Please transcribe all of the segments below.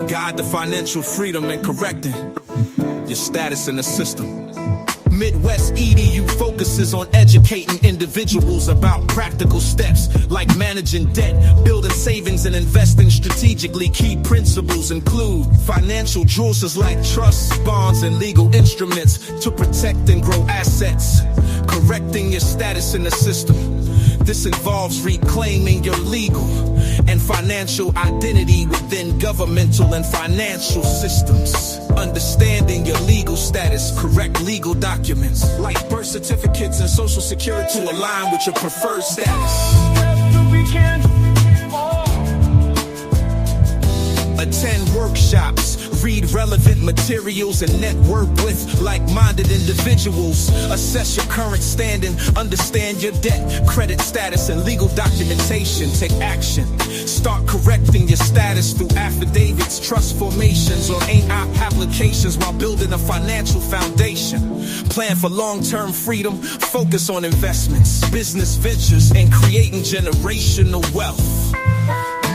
Guide the financial freedom and correcting your status in the system. Midwest EDU focuses on educating individuals about practical steps like managing debt, building savings, and investing strategically. Key principles include financial jewels like trusts, bonds, and legal instruments to protect and grow assets, correcting your status in the system. This involves reclaiming your legal and financial identity within governmental and financial systems. Understanding your legal status, correct legal documents like birth certificates and social security to align with your preferred status. Attend workshops, read relevant materials, and network with like-minded individuals. Assess your current standing, understand your debt, credit status, and legal documentation. Take action. Start correcting your status through affidavits, trust formations, or AIP applications while building a financial foundation. Plan for long-term freedom, focus on investments, business ventures, and creating generational wealth.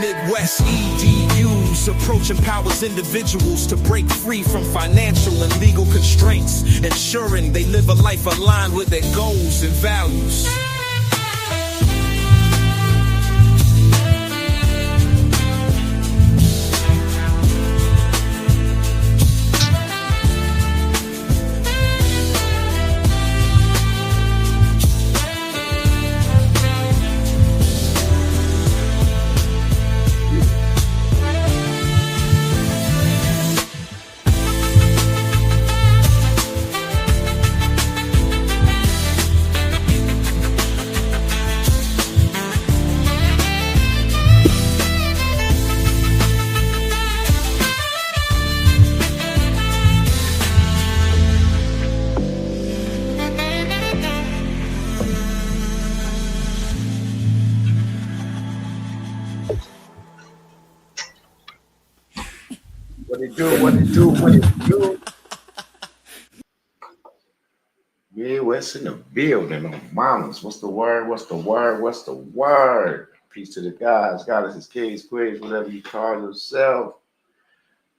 Midwest EDU's approach empowers individuals to break free from financial and legal constraints, ensuring they live a life aligned with their goals and values. What it do. Midwest in the building on mamas. What's the word? Peace to the guys, goddesses, kings, queens, whatever you call yourself.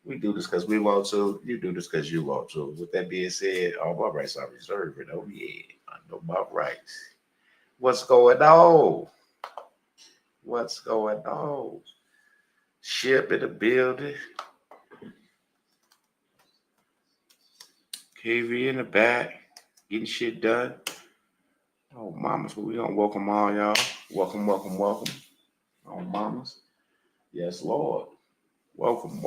We do this because we want to. You do this because you want to. With that being said, all my rights are reserved. Oh yeah, I know my rights. What's going on? Ship in the building. KV in the back, getting shit done. Oh, mamas, but we gonna welcome all y'all. Welcome. Oh, mamas. Yes, Lord. Welcome.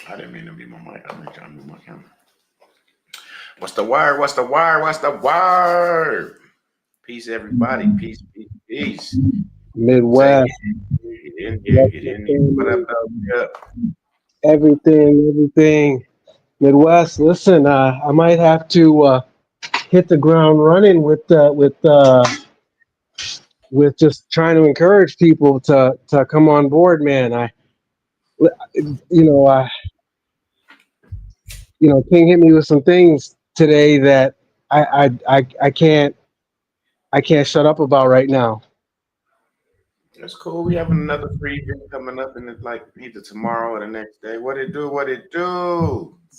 I didn't mean to be my mic. I'm trying to move my camera. What's the word? Peace, everybody. Peace. Midwest. Get in. What up? Everything. Midwest. Listen, I might have to hit the ground running with just trying to encourage people to come on board, man. King hit me with some things today that I can't shut up about right now. That's cool. We have another free event coming up in like either tomorrow or the next day. What it do?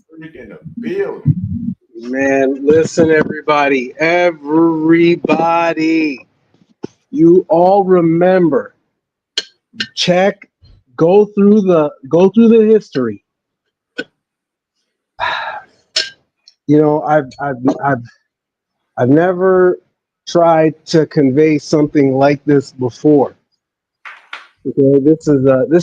Freak in the building. Man, listen, everybody. You all remember. Go through the history. I've never tried to convey something like this before. Okay, this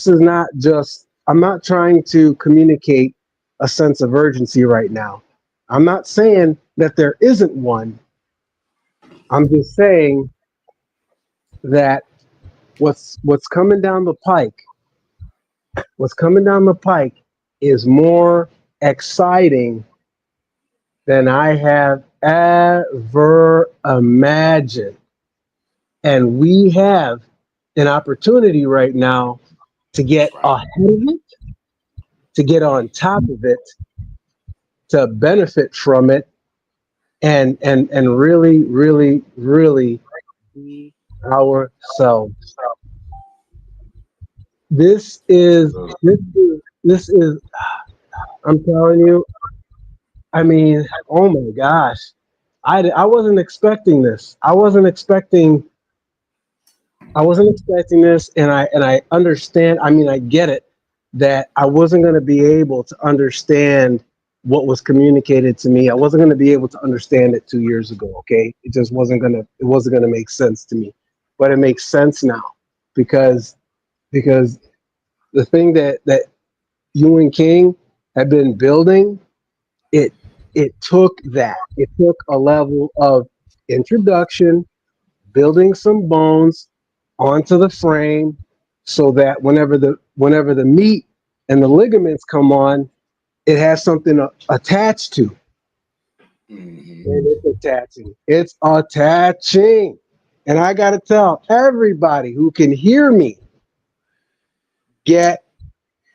is not just. I'm not trying to communicate a sense of urgency right now. I'm not saying that there isn't one. I'm just saying that what's coming down the pike is more exciting than I have ever imagined. And we have an opportunity right now to get ahead of it, to get on top of it, to benefit from it and really, really, really be ourselves. This is I'm telling you, I mean, oh my gosh. I wasn't expecting this. I wasn't expecting this, and I understand. I mean, I get it that I wasn't going to be able to understand what was communicated to me. I wasn't going to be able to understand it 2 years ago. Okay, it wasn't gonna make sense to me, but it makes sense now because because the thing that you and King have been building, it it took a level of introduction, building some bones onto the frame so that whenever the meat and the ligaments come on, it has something attached to. And Mhm. it's attaching. And I got to tell everybody who can hear me, get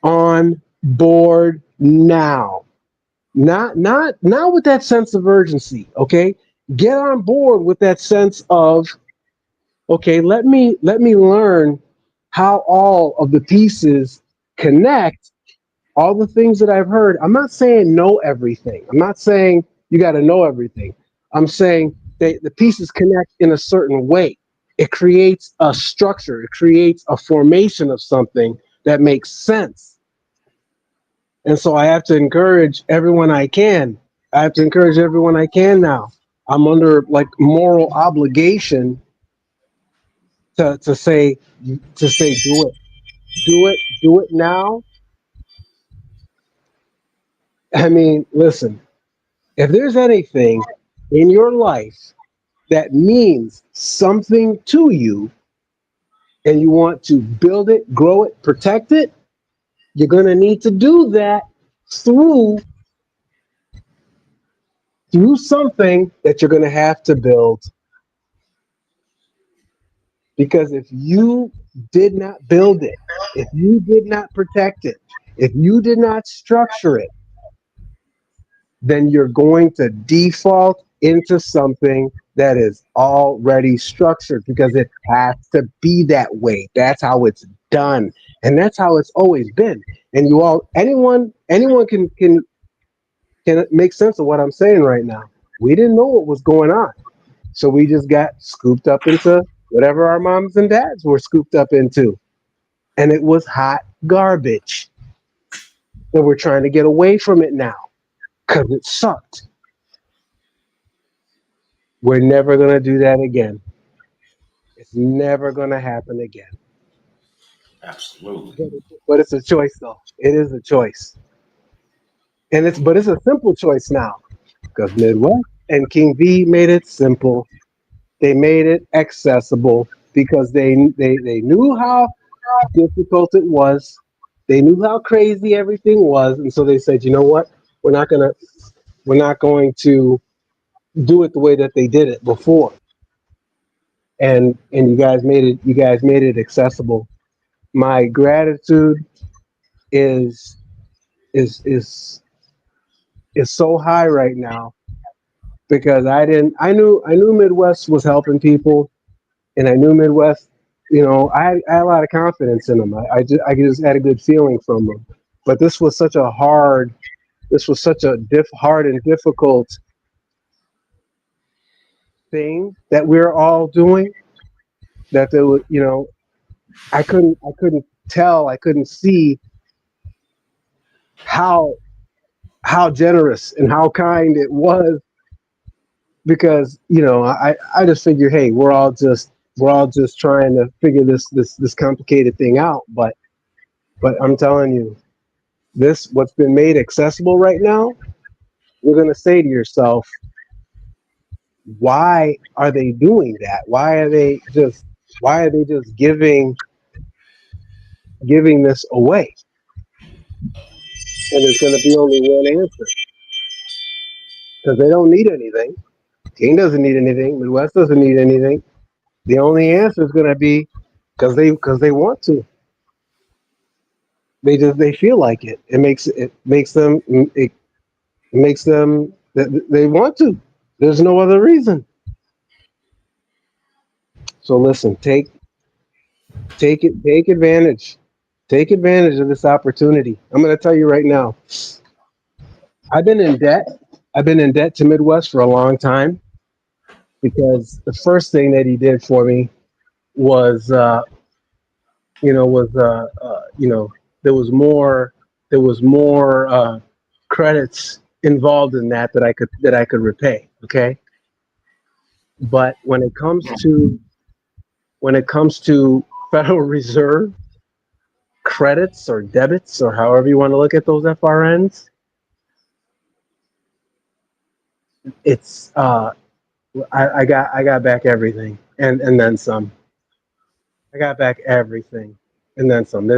on board now. Not with that sense of urgency, okay? Get on board with that sense of, okay, let me learn how all of the pieces connect, all the things that I've heard. I'm not saying know everything. I'm not saying you got to know everything. I'm saying the pieces connect in a certain way. It creates a structure, it creates a formation of something that makes sense. And so I have to encourage everyone I can. I have to encourage everyone I can now. I'm under like moral obligation to say do it. Do it now. I mean, listen, if there's anything in your life that means something to you and you want to build it, grow it, protect it, you're going to need to do that through something that you're going to have to build. Because if you did not build it, if you did not protect it, if you did not structure it, then you're going to default into something that is already structured because it has to be that way. That's how it's done. And that's how it's always been. And you all anyone can make sense of what I'm saying right now. We didn't know what was going on. So we just got scooped up into whatever our moms and dads were scooped up into. And it was hot garbage. And we're trying to get away from it now because it sucked. We're never going to do that again. It's never going to happen again. Absolutely. But it's a choice, though. It is a choice. But it's a simple choice now because Midwest and King V made it simple. They made it accessible because they knew how difficult it was. They knew how crazy everything was, and so they said, you know what? We're not gonna we're not going to do it the way that they did it before. And you guys made it accessible. My gratitude is is is is so high right now because I knew Midwest was helping people, and I knew Midwest. I had a lot of confidence in them. I just had a good feeling from them. But this was such a hard and difficult thing that we're all doing that there was, I couldn't tell, I couldn't see how generous and how kind it was because I just figure, hey, we're all just trying to figure this complicated thing out, but I'm telling you, this what's been made accessible right now, you're gonna say to yourself, why are they doing that? Why are they just giving this away? And there's gonna be only one answer because they don't need anything. King doesn't need anything. Midwest doesn't need anything. The only answer is gonna be because they want to. They feel like it. It makes them. It makes them they want to. There's no other reason. So listen, take advantage. Take advantage of this opportunity. I'm going to tell you right now. I've been in debt. I've been in debt to Midwest for a long time because the first thing that he did for me was, there was more credits involved in that I could repay. Okay, but when it comes to Federal Reserve credits or debits or however you want to look at those FRNs, it's I got back everything and then some. I got back everything and then some.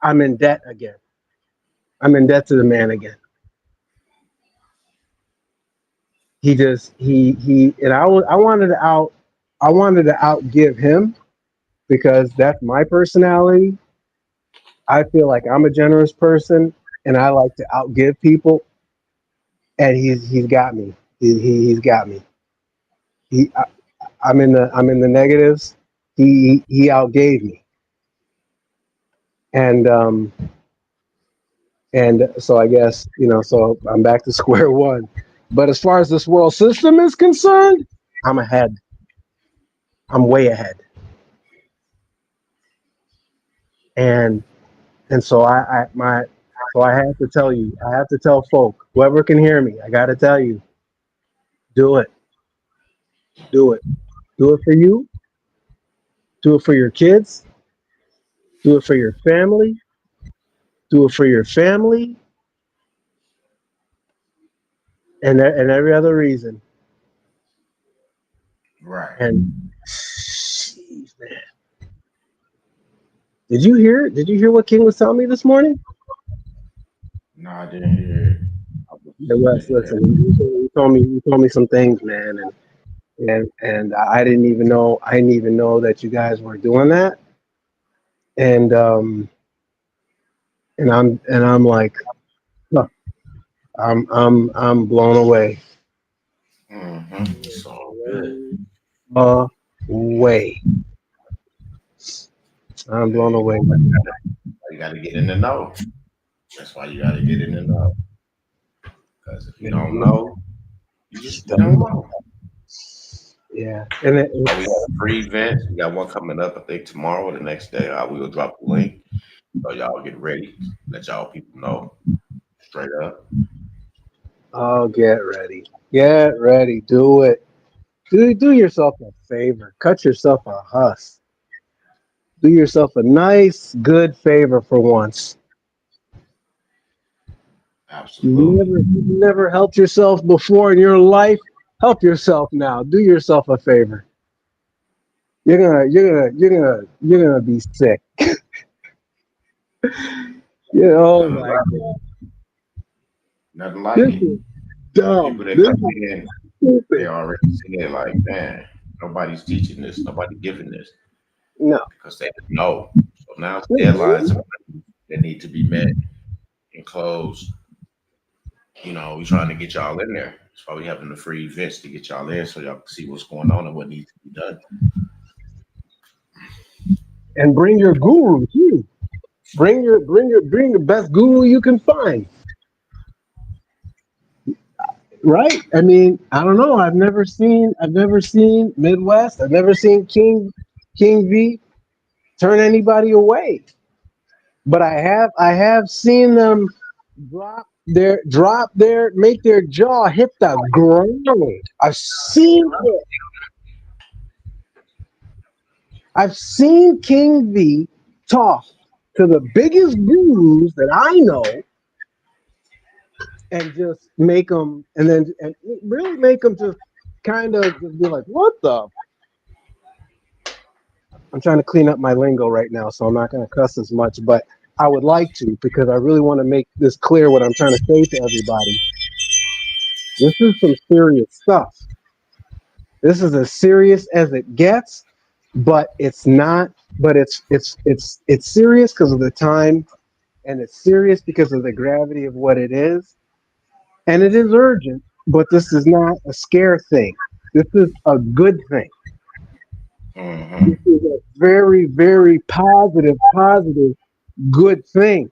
I'm in debt again. I'm in debt to the man again. He and I wanted to outgive him because that's my personality. I feel like I'm a generous person and I like to outgive people, and he's got me. He's got me. He I, I'm in the negatives. He outgave me, and so I guess so I'm back to square one. But as far as this world system is concerned, I'm ahead. I'm way ahead, and so I have to tell you, I have to tell folk, whoever can hear me, I got to tell you, do it, do it, do it for you, do it for your kids, do it for your family, do it for your family, and every other reason. Right. And jeez, man, did you hear what King was telling me this morning? No, I didn't hear it. I was Hey Wes, listening. listen, he told me some things, man, and I didn't even know that you guys were doing that, and I'm like, huh, I'm blown away, It's all good. away. I'm blown Hey, away. you got to get in the know. That's why you got to get in the know. Because if you don't know, you just don't know. Yeah, and Oh, we have a free event. We got one coming up, I think tomorrow or the next day. We will drop the link. So y'all get ready. Let y'all people know straight up. oh, get ready, do it. Do yourself a favor. Cut yourself a husk. Do yourself a nice, good favor for once. Absolutely. You've never helped yourself before in your life. Help yourself now. Do yourself a favor. You're gonna be sick. Oh Nothing my like it. God, Nothing like this it. is The dumb. people that This come is in, they stupid. already see it like, man, nobody's teaching this, nobody giving this No. because they didn't know. So now deadlines that need to be met and closed. We're trying to get y'all in there. That's why we having the free events to get y'all in so y'all can see what's going on and what needs to be done. And bring your guru too. Bring the best guru you can find. Right? I mean, I don't know. I've never seen Midwest. I've never seen King V turn anybody away. But I have seen them make their jaw hit the ground. I've seen it. I've seen King V talk to the biggest gurus that I know and just make them, and really make them just kind of just be like, "What the?" I'm trying to clean up my lingo right now, so I'm not going to cuss as much, but I would like to because I really want to make this clear what I'm trying to say to everybody. This is some serious stuff. This is as serious as it gets, but it's not. But it's serious because of the time, and it's serious because of the gravity of what it is. And it is urgent, but this is not a scare thing. This is a good thing. Mm-hmm. This is a very, very positive, good thing.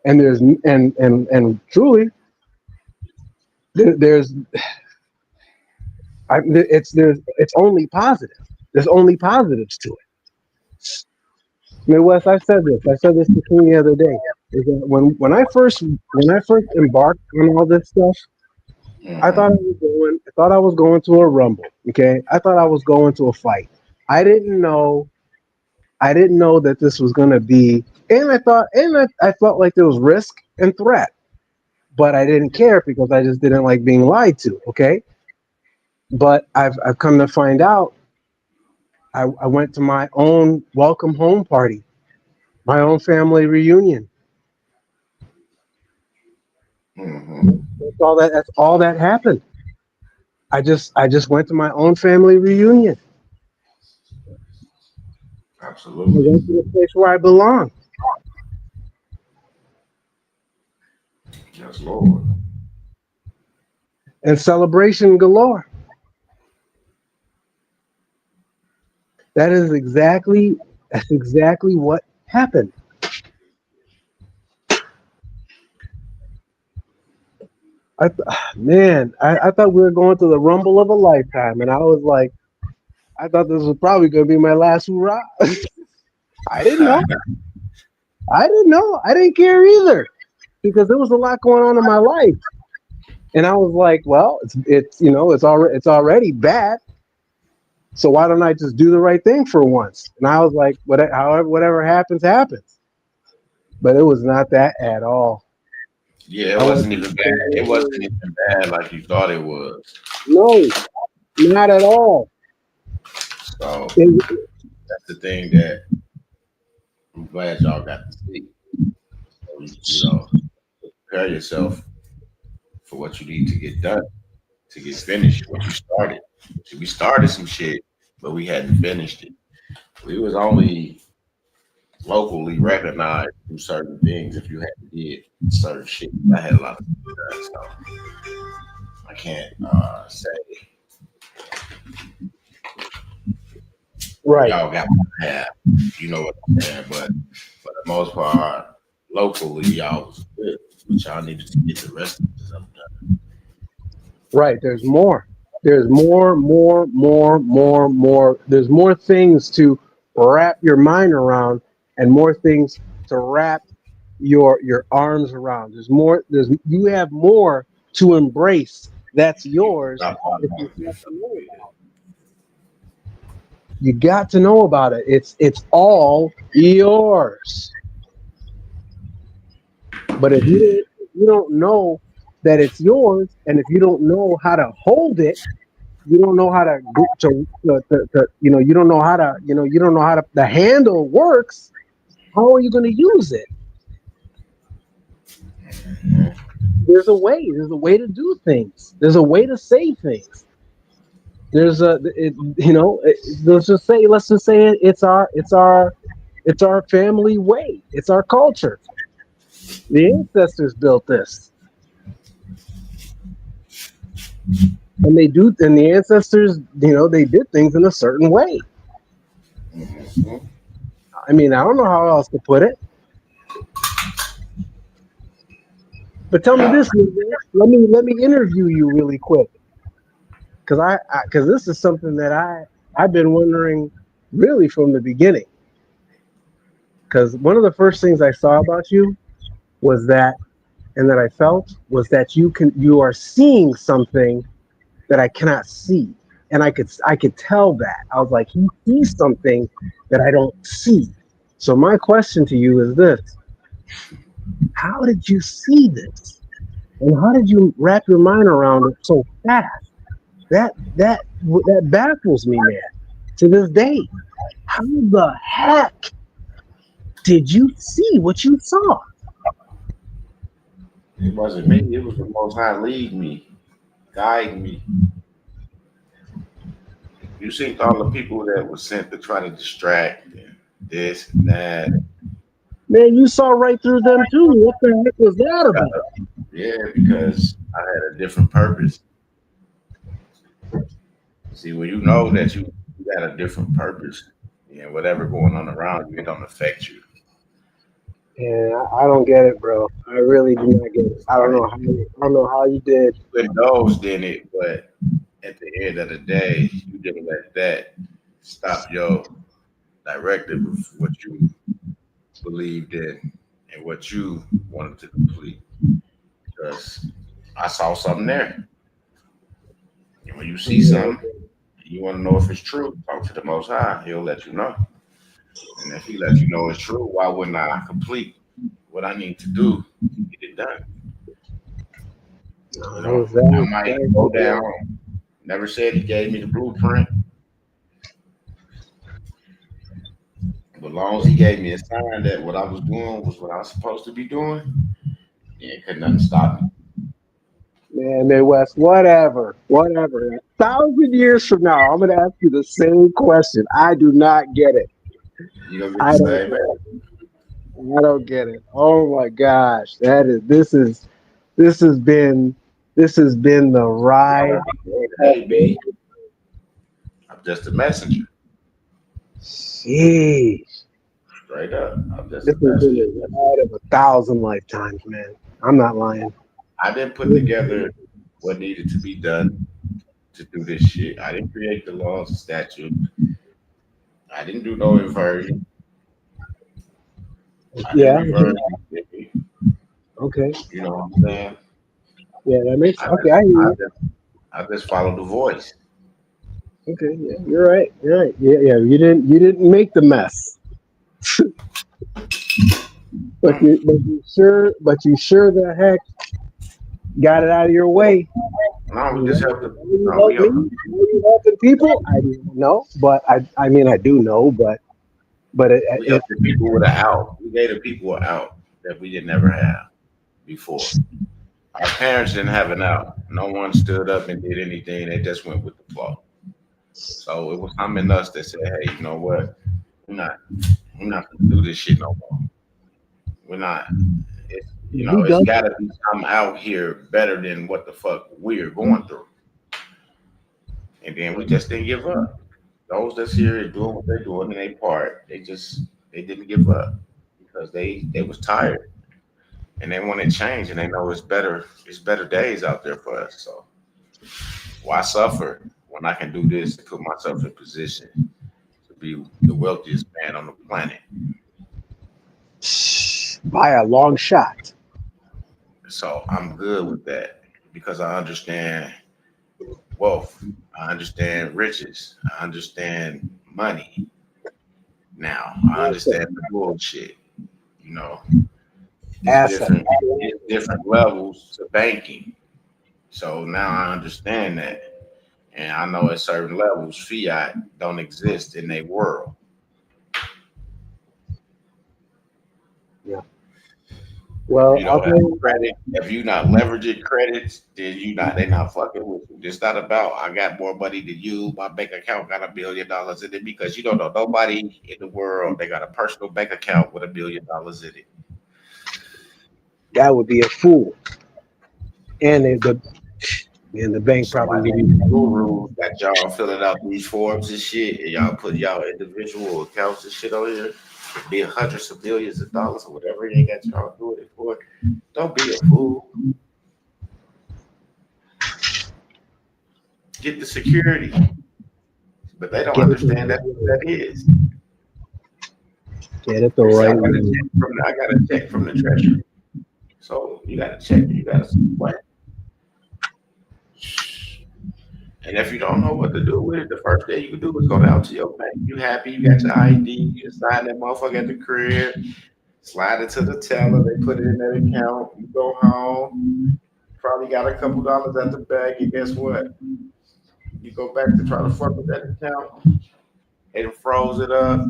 And there's and truly, there's it's only positive. There's only positives to it. Midwest, I said this to King the other day. Is that when I first embarked on all this stuff, Mm-hmm. I thought I was going to a rumble. Okay, I thought I was going to a fight. I didn't know I didn't know that this was going to be, I felt like there was risk and threat, but I didn't care because I just didn't like being lied to. Okay, but I've come to find out. I went to my own welcome home party, my own family reunion. Mm-hmm. That's all that happened. I just went to my own family reunion. I Absolutely. went to the place where I belong. Yes, Lord. And celebration galore. That's exactly what happened. Man, I thought we were going to the rumble of a lifetime, and I was like, I thought this was probably going to be my last hurrah. I didn't know. I didn't know. I didn't care either because there was a lot going on in my life, and I was like, well, it's already bad. So why don't I just do the right thing for once? And I was like, whatever happens, happens. But it was not that at all. Yeah, it I went wasn't even bad. It wasn't even bad like you thought it was. no, not at all. So It, that's the thing that I'm glad y'all got to see. So, prepare yourself for what you need to get done, to get finished, what you started. See, we started some shit, but we hadn't finished it. We was only locally recognized through certain things if you had did certain shit. I had a lot of stuff, so I can't say right. y'all got what I have. You know what I'm saying? But for the most part, locally, y'all was good. But y'all needed to get the rest of the stuff done. Right. There's more. There's more. There's more things to wrap your mind around and more things to wrap your arms around. There's you have more to embrace that's yours. Stop talking If you about got this to know about stuff. it. You got to know about it. It's all yours. But if you don't know that it's yours, and if you don't know how to hold it, you don't know how you don't know how to you don't know how to the handle works. How are you going to use it? There's a way to do things. There's a way to say things. There's a it, you know it, let's just say it's our family way. It's our culture. The ancestors built this, and the ancestors, they did things in a certain way. Mm-hmm. I mean, I don't know how else to put it. But tell me Yeah. this, let me interview you really quick, because because this is something that I've been wondering really from the beginning. Because one of the first things I saw about you was that, and that I felt was that you are seeing something that I cannot see, and I could tell that. I was like, he sees something that I don't see. So my question to you is this: how did you see this, and how did you wrap your mind around it so fast? That baffles me, man. To this day, how the heck did you see what you saw? It wasn't me. It was the Most High lead me, guide me. You seen all the people that were sent to try to distract and this and that. Man, you saw right through them too. What the heck was that about? Yeah, because I had a different purpose. See, when you know that you got a different purpose, and whatever going on around you, it don't affect you. And I don't get it, bro. I really do not get it. I don't know how you did. You indulged in it, but at the end of the day, you didn't let that stop your directive of what you believed in and what you wanted to complete. Because I saw something there. And when you see Yeah, something, you want to know if it's true, talk to the Most High. He'll let you know. And if he lets you know it's true, why wouldn't I complete what I need to do to get it done? You know, I might go down. Never said he gave me the blueprint, but as long as he gave me a sign that what I was doing was what I was supposed to be doing, yeah, couldn't nothing stop me. Man, Midwest, whatever. 1,000 years from now, I'm gonna ask you the same question. I do not get it. You gonna get the I don't. same man. I don't get it. Oh my gosh, that is. This has been. This has been the ride. Hey, B, I'm just a messenger. Jeez, Straight up. I'm just this a has been messenger. the ride of 1,000 lifetimes, man. I'm not lying. I didn't put together what needed to be done to do this shit. I didn't create the laws and statutes. I didn't do no inversion. I didn't Yeah. reverse. Okay. You know what I'm saying? Yeah, that makes. I Okay, just, I hear I you. just, I just follow the voice. Okay. Yeah, you're right. You're right. Yeah. Yeah. You didn't make the mess, Mm. but you sure the heck got it out of your way. No, we You just know, help the. how you No, we help me? help the How people. you helping people? I don't know, but I mean, I do know, but We help the people with an out. We gave the people an out that we didn't never have before. Our parents didn't have an out. No one stood up and did anything. They just went with the flow. So it was some in us that said, "Hey, you know what? We're not, we're not gonna do this shit no more. We're not. It's, we it's done. got to be something out here better than what the fuck we're going through." And then we just didn't give up. Those that's here is doing what they're doing in their part. They didn't give up because they was tired and they want to change and they know it's better days out there for us. So why suffer when I can do this to put myself in position to be the wealthiest man on the planet? By a long shot. So I'm good with that because I understand wealth. I understand riches. I understand money. Now I understand the bullshit. You know, it's Asset. different. It's different levels to banking. So now I understand that, and I know at certain levels, fiat don't exist in a world. Yeah. If Well, you I'll don't tell have you. credit, if you not leveraging credits, then they not fucking with you. It's not about I got more money than you. My bank account got $1 billion in it because you don't know nobody in the world. They got a personal bank account with $1 billion in it. That would be a fool. And the bank Some probably of these gurus got y'all filling out these forms and shit, and y'all put y'all individual accounts and shit on here. Be hundreds of millions of dollars or whatever they got y'all doing it for. Don't be a fool. Get the security. But they don't get it understand that's what that is. get it the They say right way. I got a check from the treasury. So you got to check. You got to what? And if you don't know what to do with it, the first thing you can do is go down to your bank. You happy? You got your ID. You sign that motherfucker at the crib. Slide it to the teller. They put it in that account. You go home. Probably got a couple dollars at the bank. And guess what? You go back to try to fuck with that account. They done froze it up.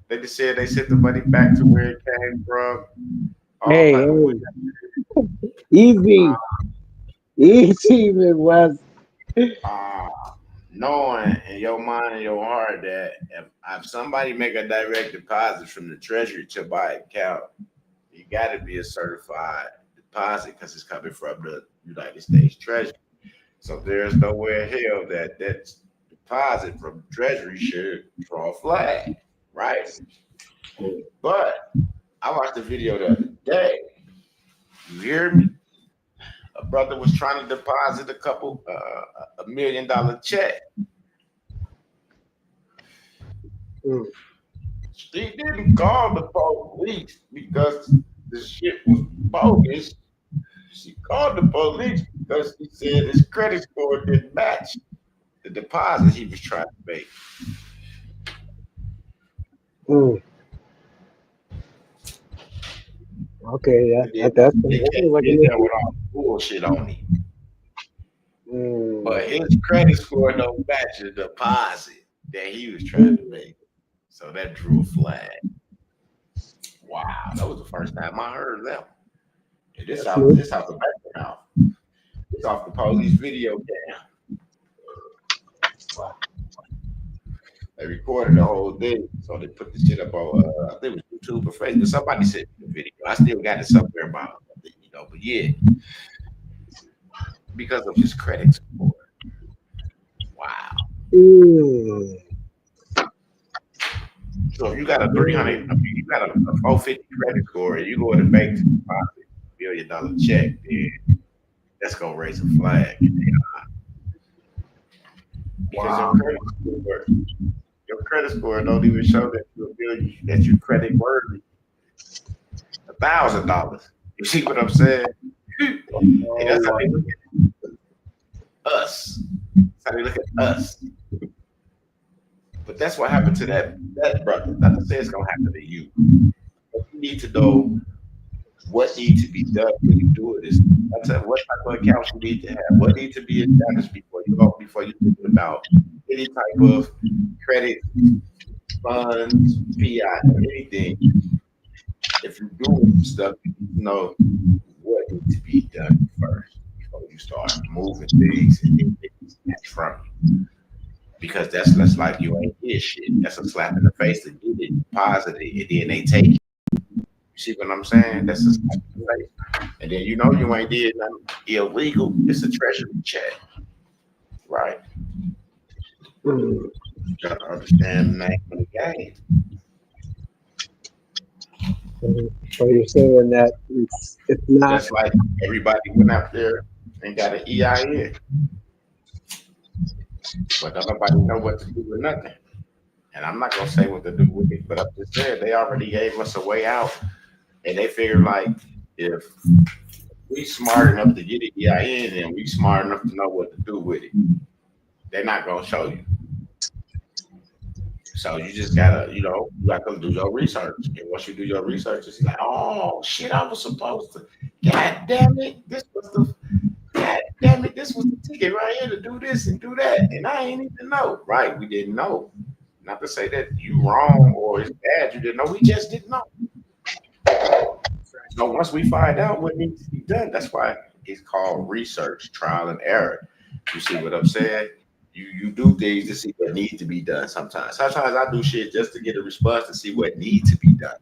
They just said they sent the money back to where it came from. All Hey, type of hey, weird. easy, easy, Midwest. Uh, knowing in your mind and your heart that if somebody make a direct deposit from the treasury to my account, you got to be a certified deposit because it's coming from the United States Treasury. So there's nowhere in hell that deposit from Treasury should draw a flag, right? But I watched the video the other day. You hear me? A brother was trying to deposit $1 million check. He didn't call the police because the shit was bogus. She called the police because he said his credit score didn't match the deposit he was trying to make. Okay, yeah, that's with all the bullshit on him. But his credit score don't match the deposit that he was trying to make. So that drew a flag. Wow, that was the first time I heard them. And this off the background. It's off the police video cam. Wow. They recorded the whole thing, so they put the shit up on I think it was YouTube or Facebook. Somebody sent me the video. I still got it somewhere about it, but yeah. Because of his credit score. Wow. So if you got a 300, you got a 450 credit score, and you go to the bank to deposit $1 million check, then that's gonna raise a flag. Because your credit score don't even show that you're credit worthy. $1,000. You see what I'm saying? And that's how they look at us. That's how they look at us. But that's what happened to that brother. Not to say it's gonna happen to you. But you need to know what needs to be done when you do it. What type of accounts you need to have. What needs to be established before you think about any type of credit, funds, PI, anything. If you're doing stuff, you know what needs to be done first before you start moving things and things from you. Because that's like you ain't did shit. That's a slap in the face to get it deposited, and then they take it. You see what I'm saying? That's a slap in the face. And then you ain't did nothing illegal. It's a treasury check. Right. You got to understand the name of the game. So you're saying that it's not just like everybody went out there and got an EIN. But don't nobody know what to do with nothing. And I'm not gonna say what to do with it, but I just said they already gave us a way out, and they figured like if we smart enough to get an EIN, then we smart enough to know what to do with it. They're not gonna show you. So you just gotta, you got to do your research. And once you do your research, it's like, oh shit, I was supposed to. God damn it, this was the ticket right here to do this and do that, and I ain't even know. Right? We didn't know. Not to say that you wrong or it's bad. You didn't know. We just didn't know. So once we find out what needs to be done, that's why it's called research, trial and error. You see what I'm saying? You do things to see what needs to be done sometimes. Sometimes I do shit just to get a response to see what needs to be done.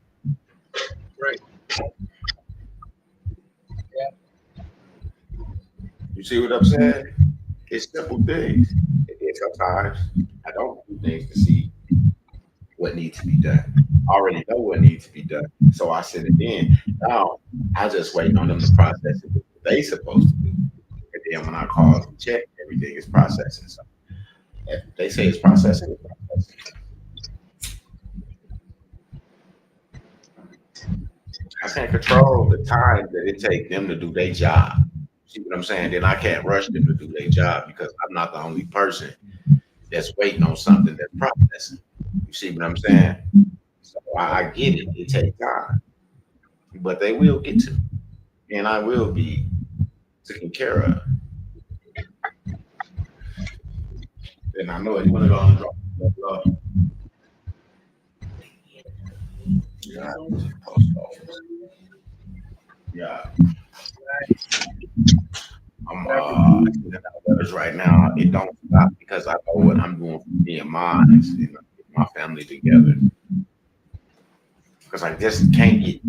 Right. Yeah. You see what I'm saying? It's simple things. And sometimes I don't do things to see what needs to be done. I already know what needs to be done. So I send it in. Now I just waiting on them to process it what they supposed to do. And then when I call and check, everything is processing. So if they say it's processing, it's processing. I can't control the time that it takes them to do their job. See what I'm saying? Then I can't rush them to do their job because I'm not the only person that's waiting on something that's processing. You see what I'm saying? So I get it. It takes time. But they will get to me. And I will be taken care of. And I know it's one of those drop. Yeah, post office. Yeah. I'm sending out letters right now. It don't stop because I know what I'm doing for me and mine and get my family together. Because I just can't get.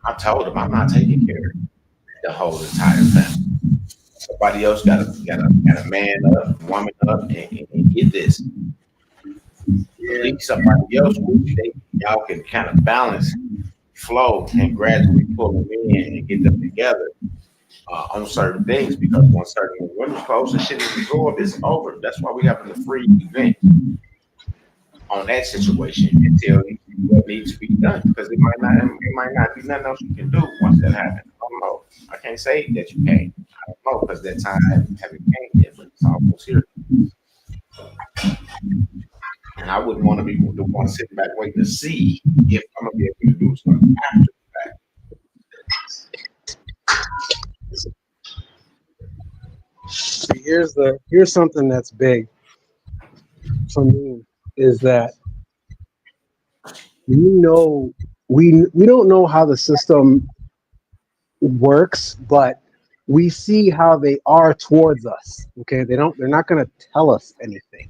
I told them I'm not taking care of it. the whole entire family. Somebody else got a man up, woman up, and get this. At least somebody else with you, y'all can kind of balance, flow, and gradually pull them in and get them together on certain things. Because once certain windows close and shit is absorbed, it's over. That's why we having the free event on that situation until what needs to be done. Because it might not be nothing else you can do once that happens. I don't know. I can't say that you can't. I don't know because that time haven't came yet, but it's almost here. And I wouldn't want to be the one sitting back waiting to see if I'm gonna be able to do something after the fact. Here's something that's big for me is that we don't know how the system works, but we see how they are towards us. Okay, they're not going to tell us anything.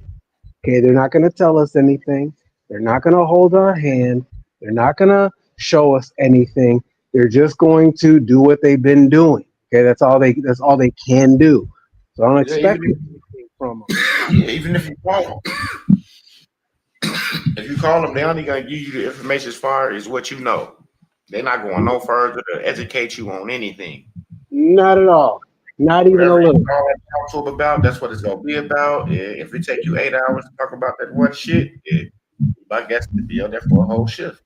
Okay, they're not going to tell us anything. They're not going to hold our hand. They're not going to show us anything. They're just going to do what they've been doing. Okay, that's all they can do. So I don't expect anything from them. Yeah, even if you call them, if you call them, they only gonna give you the information as far as what you know. They're not going no further to educate you on anything. Not at all. Not even Whatever a little. you call that talk to them about, that's what it's gonna be about. If it take you 8 hours to talk about that one shit, I guess to be on there for a whole shift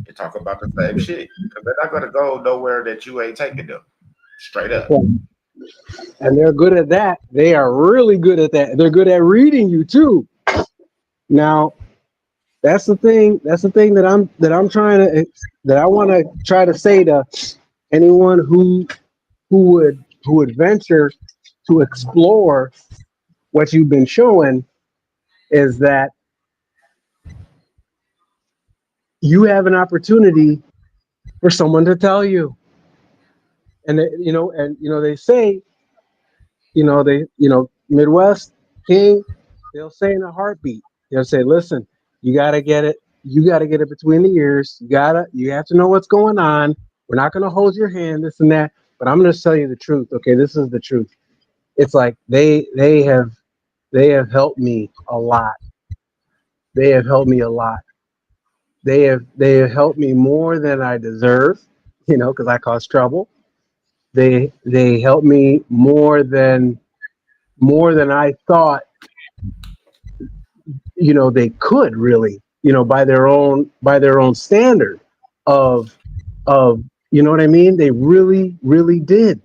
and talk about the same shit. Because they're not gonna go nowhere that you ain't taking them. Straight up. And they're good at that. They are really good at that. They're good at reading you too. Now, that's the thing that I want to try to say to anyone who would venture to explore what you've been showing is that you have an opportunity for someone to tell you. And they say, Midwest King, they'll say in a heartbeat, they'll say, listen, you gotta get it between the ears. You have to know what's going on. We're not gonna hold your hand, this and that, but I'm gonna tell you the truth. Okay, this is the truth. It's like they have helped me a lot. They have helped me a lot. They have helped me more than I deserve, because I cause trouble. They helped me more than I thought, they could really, by their own standard of you know what I mean? They really, really did.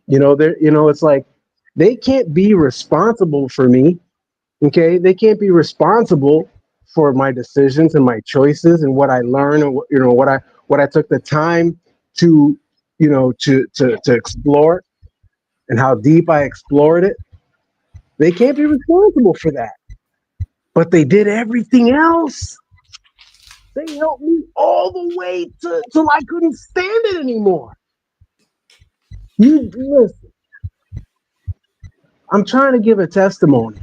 It's like they can't be responsible for me. Okay, they can't be responsible for my decisions and my choices and what I learned and what I took the time to to explore and how deep I explored it. They can't be responsible for that. But they did everything else. They helped me all the way till I couldn't stand it anymore. You listen. I'm trying to give a testimony,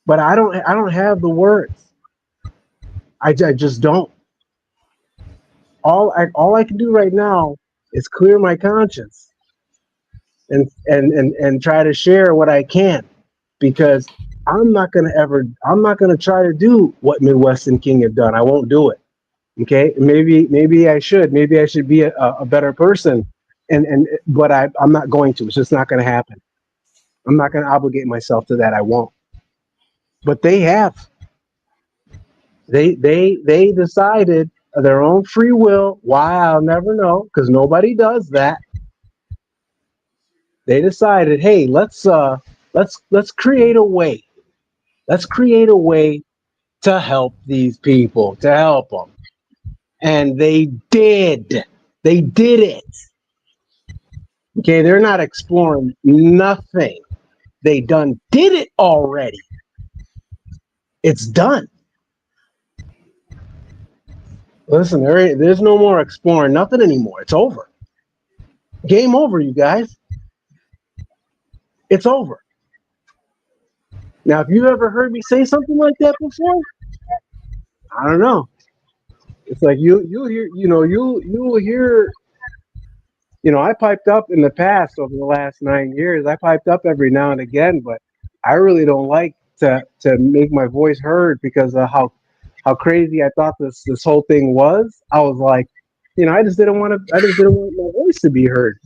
but I don't have the words. I just don't. All I can do right now is clear my conscience and try to share what I can, because I'm not gonna try to do what Midwestern King have done. I won't do it. Okay, maybe I should. Maybe I should be a better person, but I'm not going to. It's just not going to happen. I'm not going to obligate myself to that. I won't. But they have. They decided of their own free will. Why, I'll never know, because nobody does that. They decided, hey, let's create a way. Let's create a way to help these people, to help them. And they did. They did it. Okay, they're not exploring nothing. They done did it already. It's done. Listen, there's no more exploring nothing anymore. It's over. Game over, you guys. It's over. Now, if you've ever heard me say something like that before, I don't know. It's like you hear, you will hear, I piped up in the past over the last 9 years. I piped up every now and again, but I really don't like to make my voice heard because of how crazy I thought this whole thing was. I was like, I just didn't want my voice to be heard.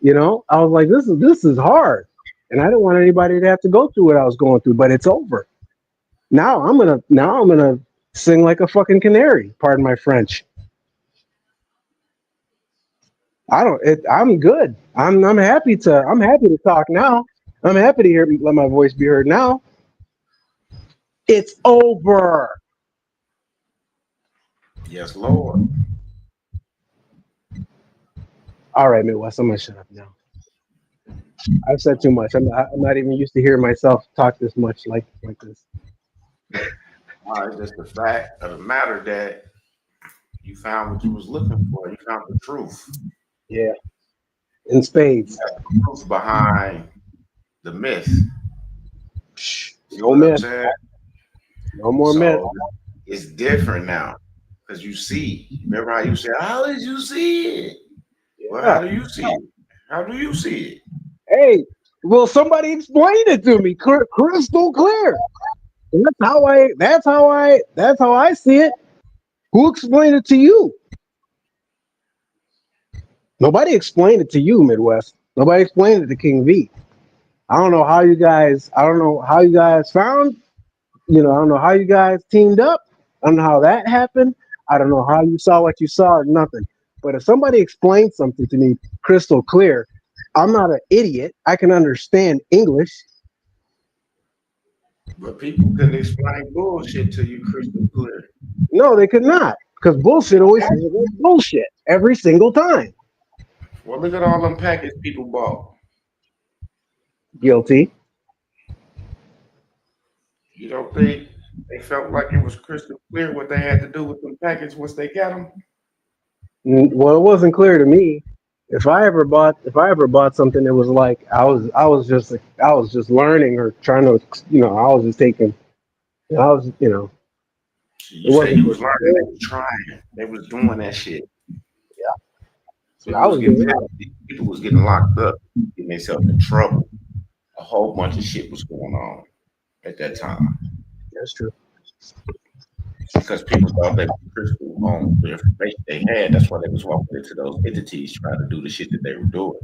I was like, this is hard, and I didn't want anybody to have to go through what I was going through. But it's over. Now I'm gonna sing like a fucking canary. Pardon my French. I don't. I'm good. I'm happy to talk now. I'm happy to let my voice be heard now. It's over. Yes, Lord. All right, Midwest. I'm gonna shut up now. I've said too much. I'm not even used to hearing myself talk this much like this. It's just the fact of the matter that you found what you was looking for. You found the truth. Yeah. In spades. The truth behind the myth. No myth. No more myth. It's different now because you see. Remember how you said, "How did you see it?" Well, how do you see it? How do you see it? Hey, well, somebody explain it to me, crystal clear. That's how I see it. Who explained it to you? Nobody explained it to you, Midwest. Nobody explained it to King V. I don't know how you guys found, I don't know how you guys teamed up. I don't know how that happened. I don't know how you saw what you saw or nothing. But if somebody explains something to me crystal clear, I'm not an idiot. I can understand English. But people couldn't explain bullshit to you crystal clear. No, they could not. Because bullshit always is bullshit every single time. Well, look at all them packets people bought. Guilty. You don't think they felt like it was crystal clear what they had to do with them packets once they got them? Well, it wasn't clear to me. If I ever bought something, it was like I was just learning or trying to, I was just taking, I was, You say you was learning, they was trying, they was doing that shit. Yeah. People was getting locked up, getting themselves in trouble. A whole bunch of shit was going on at that time. That's true. Because people thought they were crystal on the information they had. That's why they was walking into those entities trying to do the shit that they were doing.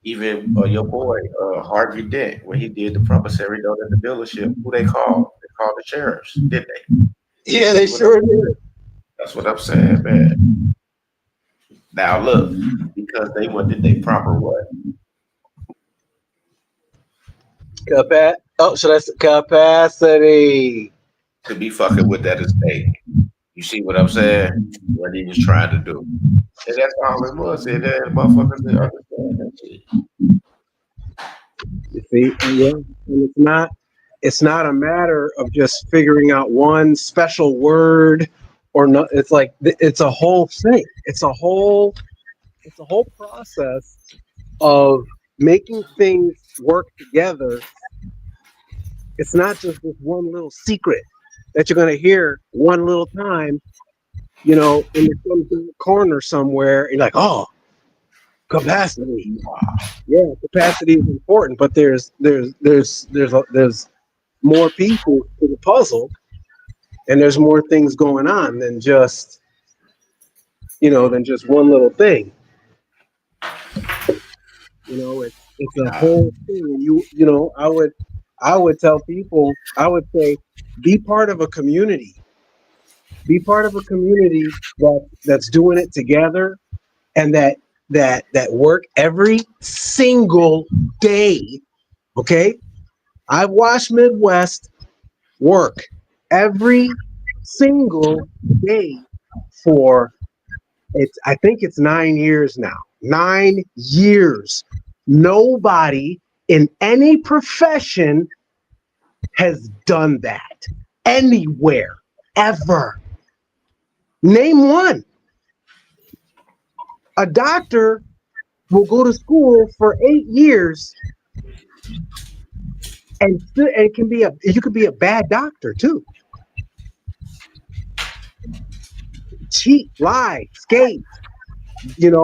Even your boy, Harvey Dent, when he did the promissory note at the dealership, who they called? They called the sheriffs, did they? Yeah, they sure did. That's what I'm saying, man. Now look, because they did they proper what? Capacity. To be fucking with that estate. You see what I'm saying? What he was trying to do. And that's all it was. And that motherfuckers didn't understand that shit. You see, and it's not a matter of just figuring out one special word or not. It's like it's a whole thing. It's a whole process of making things work together. It's not just this one little secret that you're going to hear one little time, in some corner somewhere. You're like, oh, capacity. Yeah, capacity is important, but there's more people to the puzzle, and there's more things going on than just one little thing. It's a whole thing. I would tell people, I would say, be part of a community. Be part of a community that's doing it together, and that work every single day. Okay, I've watched Midwest work every single day for I think it's 9 years now. 9 years. Nobody in any profession has done that anywhere, ever. Name one. A doctor will go to school for 8 years and you could be a bad doctor too. cheat, lie, skate, live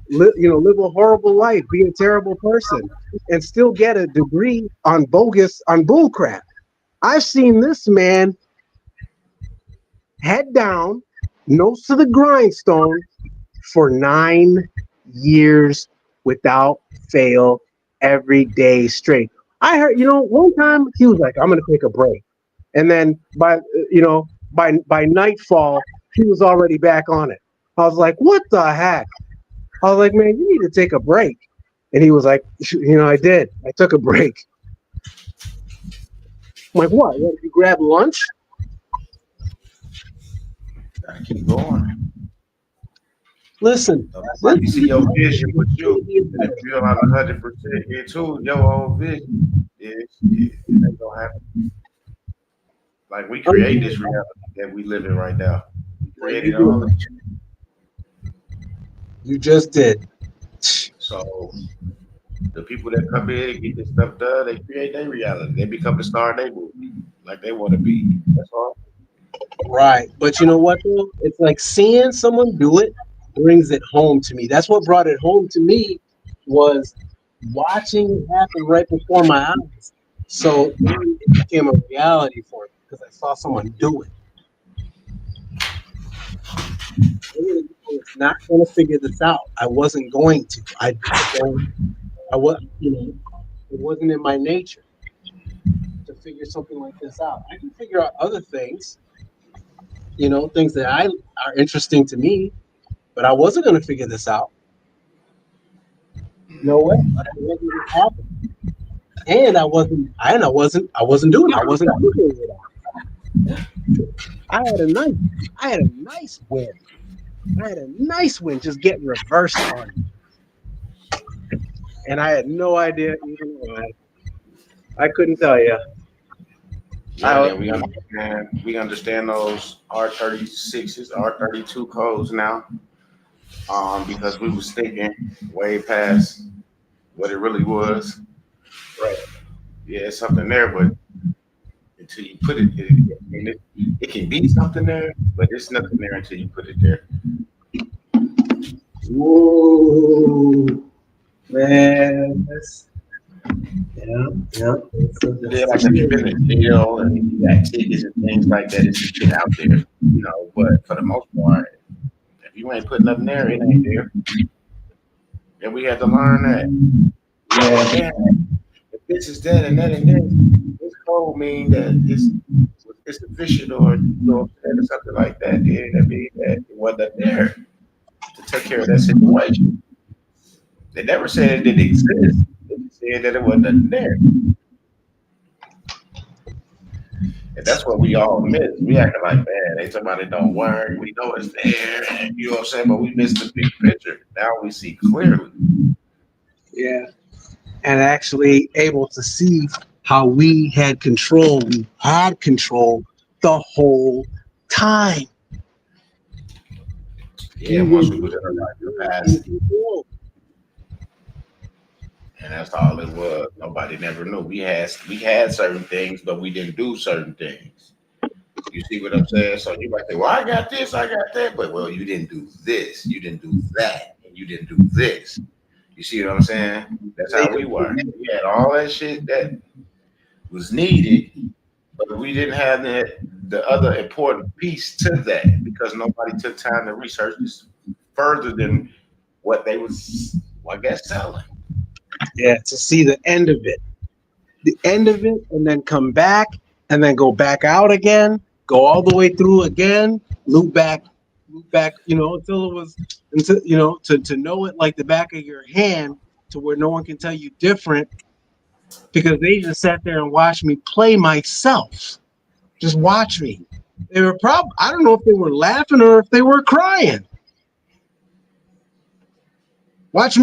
a horrible life, be a terrible person, and still get a degree on bullcrap. I've seen this man head down, nose to the grindstone for 9 years without fail, every day straight. I heard, one time he was like, "I'm gonna take a break," and then by nightfall, he was already back on it. I was like, "What the heck?" I was like, "Man, you need to take a break." And he was like, "I did. I took a break." I'm like, "What? Did you grab lunch?" Gotta keep going. Listen, So that's like you see your vision with you. And if you're not 100% into your own vision, it ain't gonna happen. Like we create this reality that we live in right now. We created all of it. You just did. So the people that come in and get this stuff done, they create their reality. They become the star in their movie, like they want to be. That's all. Right. But you know what, though? It's like seeing someone do it brings it home to me. That's what brought it home to me was watching it happen right before my eyes. So then it became a reality for me because I saw someone do it. I was not going to figure this out. I wasn't going to. I was, it wasn't in my nature to figure something like this out. I can figure out other things, things that are interesting to me, but I wasn't going to figure this out. No way. It wasn't going to happen. And I wasn't doing it. I wasn't figuring it out. I had a nice win. I had a nice win just getting reversed on me. And I had no idea even why. I couldn't tell you. Yeah, we understand those R36s, R32 codes now. Because we was thinking way past what it really was. Right. Yeah, it's something there, but until you put it can be something there, but it's nothing there until you put it there. Whoa, man. Yeah. Yeah, like if you've been in jail and you got tickets and things like that, it's shit out there, But for the most part, if you ain't putting nothing there, it ain't there. And we had to learn that. Yeah. If this is that and that and that, this code mean that it's sufficient or something like that. Then that mean that it wasn't there to take care of that situation. They never said it didn't exist. They just said that it wasn't there. And that's what we all miss. We acting like, man, they talking about it don't work. We know it's there. And you know what I'm saying? But we missed the big picture. Now we see clearly. Yeah. And actually able to see how we had control. We had control the whole time. Yeah, once we was in our past. And that's all it was. Nobody never knew. We had certain things, but we didn't do certain things. You see what I'm saying? So you might say, well, I got this, I got that, but well, you didn't do this, you didn't do that, and you didn't do this. You see what I'm saying? That's how we were. We had all that shit that was needed, but we didn't have the other important piece to that because nobody took time to research this further than what they was, I guess, selling. Yeah, to see the end of it. The end of it, and then come back, and then go back out again, go all the way through again, loop back, until it was, to know it like the back of your hand, to where no one can tell you different, because they just sat there and watched me play myself. Just watch me. They were I don't know if they were laughing or if they were crying. Watch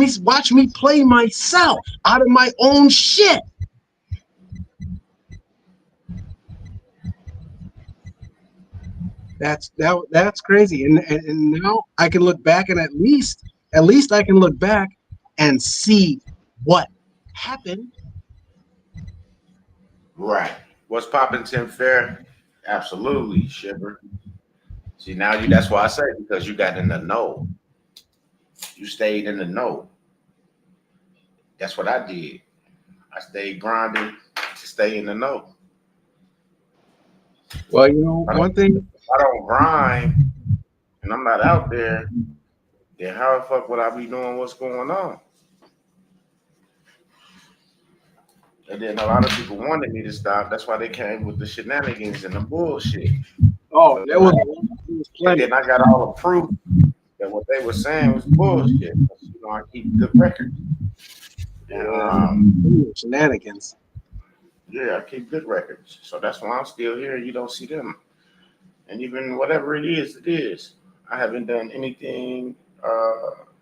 me play myself out of my own shit. That's crazy. And now I can look back and at least I can look back and see what happened. Right. What's poppin', Tim Fair? Absolutely, Shiver. See, now that's why I say, because you got in the know. You stayed in the know. That's what I did. I stayed grinding to stay in the know. Well, you know, one thing. If I don't grind and I'm not out there, then how the fuck would I be doing what's going on? And then a lot of people wanted me to stop. That's why they came with the shenanigans and the bullshit. Oh, there was And plenty. then I got all the proof that what they were saying was bullshit. You know, I keep good records. Shenanigans. Yeah, I keep good records. So that's why I'm still here. You don't see them. And even whatever it is, it is. I haven't done anything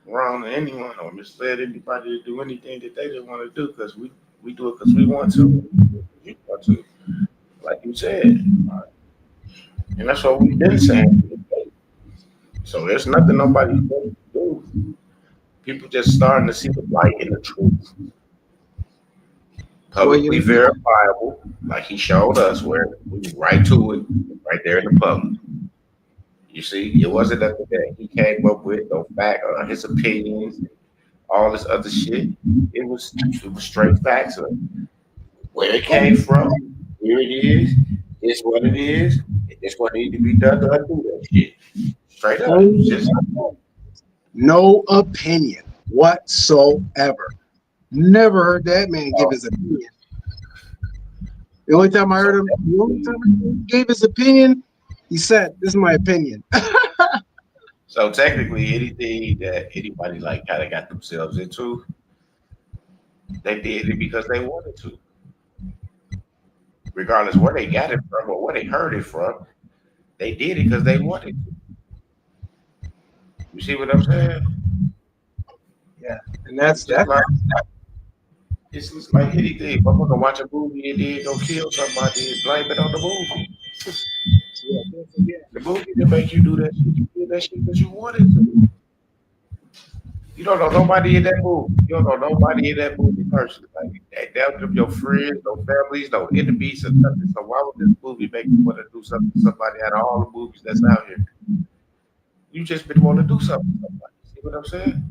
wrong to anyone or misled anybody to do anything that they didn't want to do, because we do it because we want to. You want to. Like you said. And that's what we've been saying. So there's nothing nobody can do. People just starting to see the light and the truth. Publicly verifiable, like he showed us, where we right to it, right there in the public. You see, it wasn't that he came up with no fact or his opinions, all this other shit. It was straight facts of where it came from, here it is, it's what it is, it's what needs to be done to undo that shit. Straight up. Just no opinion whatsoever. Never heard that man give his opinion. The only time I heard him, he gave his opinion, he said, "This is my opinion." So technically, anything that anybody like kind of got themselves into, they did it because they wanted to. Regardless where they got it from or where they heard it from, they did it because they wanted to. You see what I'm saying? Yeah, and that's it's just like anything. If I'm gonna watch a movie and then go kill somebody, blame it on the movie. The movie that make you do that shit, you did that shit because you wanted to. You don't know nobody in that movie. You don't know nobody in that movie personally. Like them your friends, no families, no enemies, or nothing. So why would this movie make you want to do something to somebody out of all the movies that's out here? You just been wanting to do something to somebody. See what I'm saying?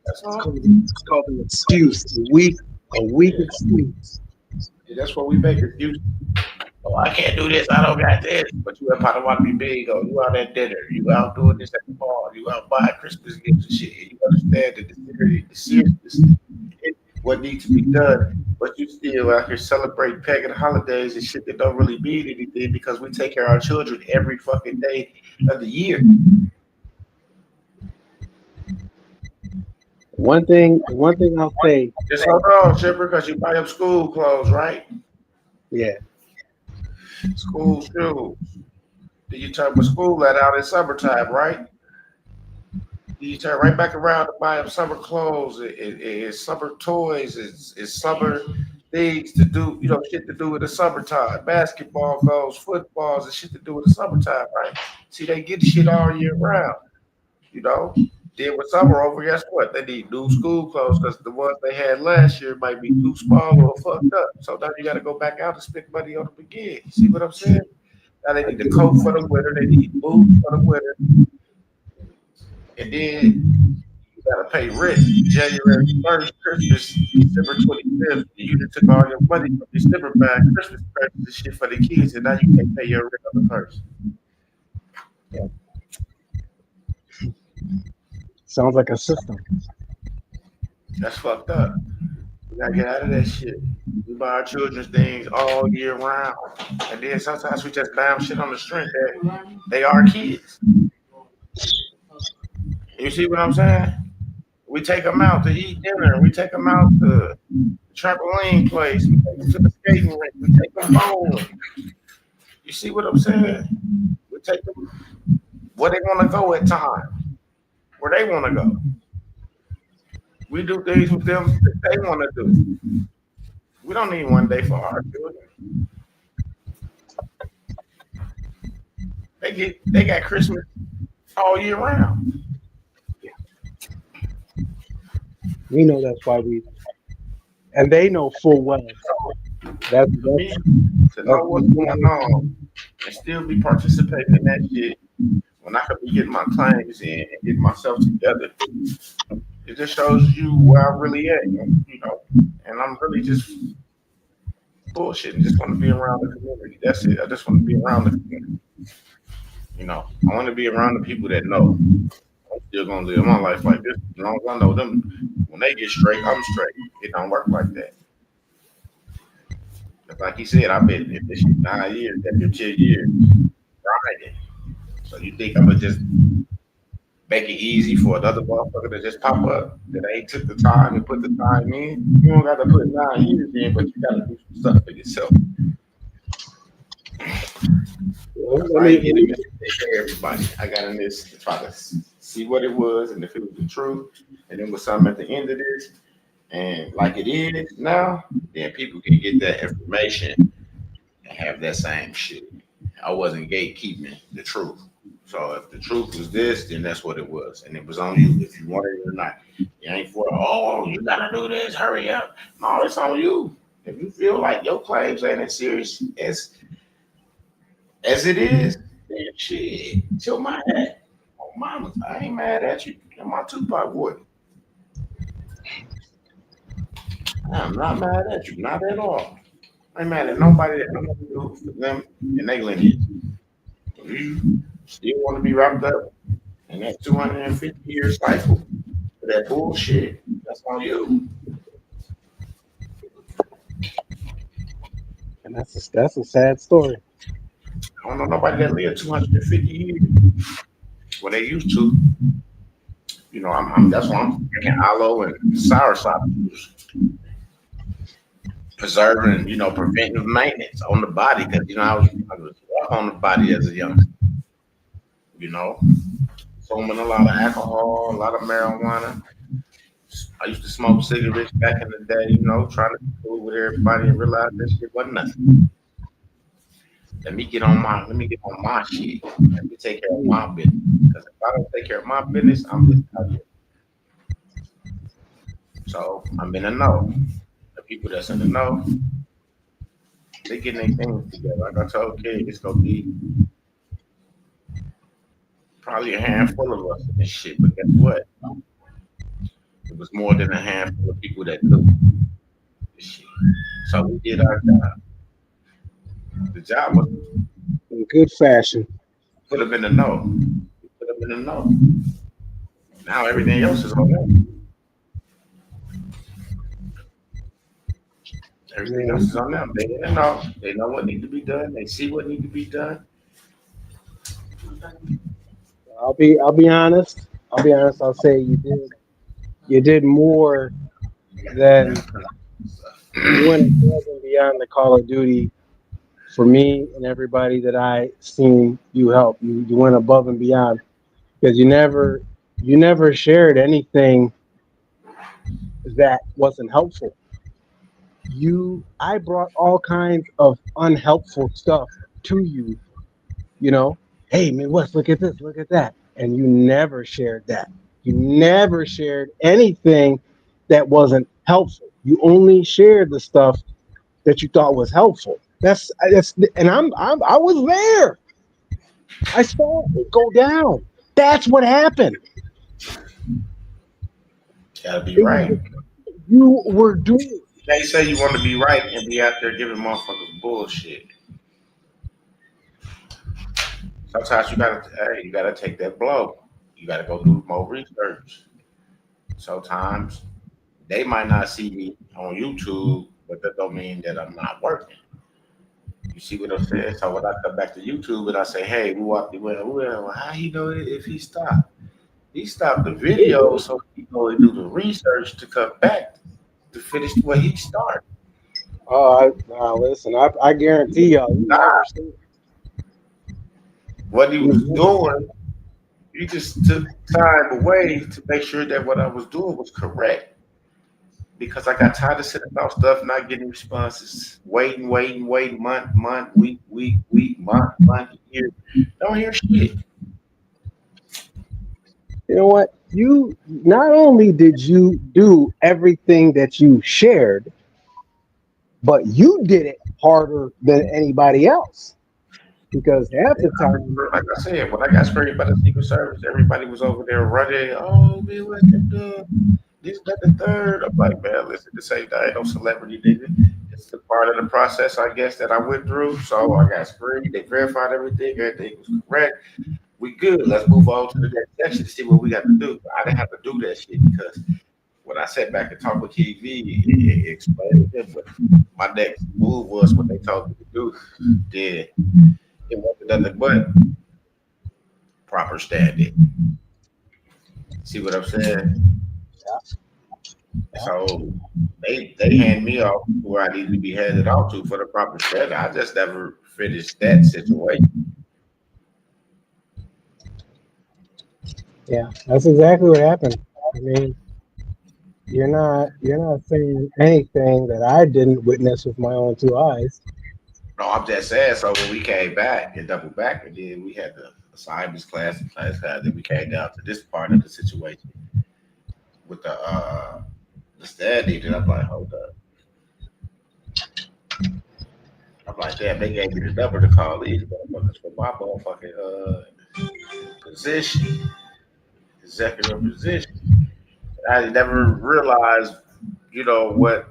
That's all. It's called an excuse, a weak excuse. Yeah, that's what we make excuses. Oh, I can't do this. I don't got this. But you probably want to be big. Oh, you out at dinner. You out doing this at the bar. You out buying Christmas gifts and shit. You understand that the seriousness, what needs to be done. But you still out here celebrating pagan holidays and shit that don't really mean anything, because we take care of our children every fucking day of the year. One thing I'll say. Just hold on, Chipper, because you buy them school clothes, right? Yeah. School shoes. Then you turn with school out in summertime, right? You turn right back around to buy them summer clothes, it's summer toys, it's summer things to do, shit to do in the summertime. Basketball goes, footballs, and shit to do in the summertime, right? See, they get the shit all year round, Then with summer over, guess what? They need new school clothes because the ones they had last year might be too small or fucked up. So now you got to go back out and spend money on them again. You see what I'm saying? Now they need the coat for the winter. They need boots for the winter. And then you got to pay rent January 1st, Christmas, December 25th. You just took all your money from December back, Christmas presents and shit for the kids, and now you can't pay your rent on the 1st. Yeah. Sounds like a system. That's fucked up. We gotta get out of that shit. We buy our children's things all year round. And then sometimes we just buy them shit on the strength that they are kids. You see what I'm saying? We take them out to eat dinner. We take them out to the trampoline place. We take them to the skating rink. We take them home. You see what I'm saying? We take them where they want to go at times. Where they want to go. We do things with them that they want to do. We don't need one day for our children. They got Christmas all year round. We know that's why and they know full well. That's to know what's going on and still be participating in that shit when I could be getting my claims in and getting myself together, it just shows you where I really at, you know. And I'm really just bullshitting. Just want to be around the community. That's it. I just want to be around the community. You know, I want to be around the people that know I'm still gonna live my life like this. As long as I know them, when they get straight, I'm straight. It don't work like that. 'Cause like he said, I've been in this shit 9 years, that your 10 years grinding. So you think I'm gonna just make it easy for another motherfucker to just pop up that ain't took the time and put the time in? You don't got to put 9 years in, but you got to do some stuff for yourself. I ain't getting this to take care of everybody. I got in this to try to see what it was and if it was the truth, and then with something at the end of this, and like it is now, then people can get that information and have that same shit. I wasn't gatekeeping the truth. So if the truth was this, then that's what it was, and it was on you if you wanted it or not. You ain't for oh, you gotta do this, hurry up. No, it's on you. If you feel like your claims ain't as serious as it is, then shit, chill my head. Oh, mama, I ain't mad at you. You're my Tupac boy. I'm not mad at you, not at all. I ain't mad at nobody that I'm gonna do for them and they lineage. If you still want to be wrapped up in that 250-year cycle for that bullshit, that's on you. And that's a sad story. I don't know nobody that lived 250 years. Well, they used to. You know, that's why I'm drinking aloe and soursop juice, preserving, you know, preventive maintenance on the body because you know I was rough on the body as a youngster. You know, consuming a lot of alcohol, a lot of marijuana. I used to smoke cigarettes back in the day. You know, trying to be cool with everybody and realize that shit wasn't nothing. Let me get on my shit. Let me take care of my business. Because if I don't take care of my business, I'm just out here. So I'm in the know. The people that's in the know, they getting their things together. Like I told Kid, it's gonna be probably a handful of us in this shit. But guess what? It was more than a handful of people that knew this shit. So we did our job. The job was In good fashion. put them in the know. Put them in the know. Now everything else is on them. Everything else is on them. They know. They know what needs to be done. They see what needs to be done. I'll be honest. I'll be honest. I'll say you did more than you went above and beyond the Call of Duty for me and everybody that I seen you help. You went above and beyond because you never shared anything that wasn't helpful. I brought all kinds of unhelpful stuff to you, you know. Hey man, Wes, look at this, look at that. And you never shared that. You never shared anything that wasn't helpful. You only shared the stuff that you thought was helpful. And I was there. I saw it go down. That's what happened. Gotta be right. You were doing. They say you want to be right and be out there giving motherfuckers bullshit. Sometimes you gotta take that blow. You gotta go do more research. Sometimes they might not see me on YouTube, but that don't mean that I'm not working. You see what I'm saying? So when I come back to YouTube and I say, "Hey, well, how he know it if he stopped? He stopped the video so he go do the research to come back to finish what he started." Listen, I guarantee y'all. Nah, what he was doing, he just took time away to make sure that what I was doing was correct. Because I got tired of sitting about stuff, not getting responses, waiting, month, week, month, year. Don't hear shit. You know what? You not only did you do everything that you shared, but you did it harder than anybody else. because half the time, Like I said, when I got sprayed by the Secret Service, everybody was over there running. Oh, we what the this, that, the third. I'm like, man, listen, this ain't I ain't no celebrity, nigga. It's a part of the process, I guess, that I went through. So I got sprayed. They verified everything. Everything was correct. We good. Let's move on to the next section to see what we got to do. I didn't have to do that shit because when I sat back and talked with TV, it explained to them. But my next move was what they told me to do. Then it wasn't nothing but proper standing. See what I'm saying? So they hand me off where I need to be handed off to for the proper standing. I just never finished that situation. yeah, that's exactly what happened. I mean, you're not saying anything that I didn't witness with my own two eyes. No, I'm just saying. So when we came back and double back, and then we had the assignments class and class, then we came down to this part of the situation with the standing, and I'm like, hold up. I'm like, damn, they gave me the number to call these motherfuckers for my motherfucking position, executive position. I never realized, what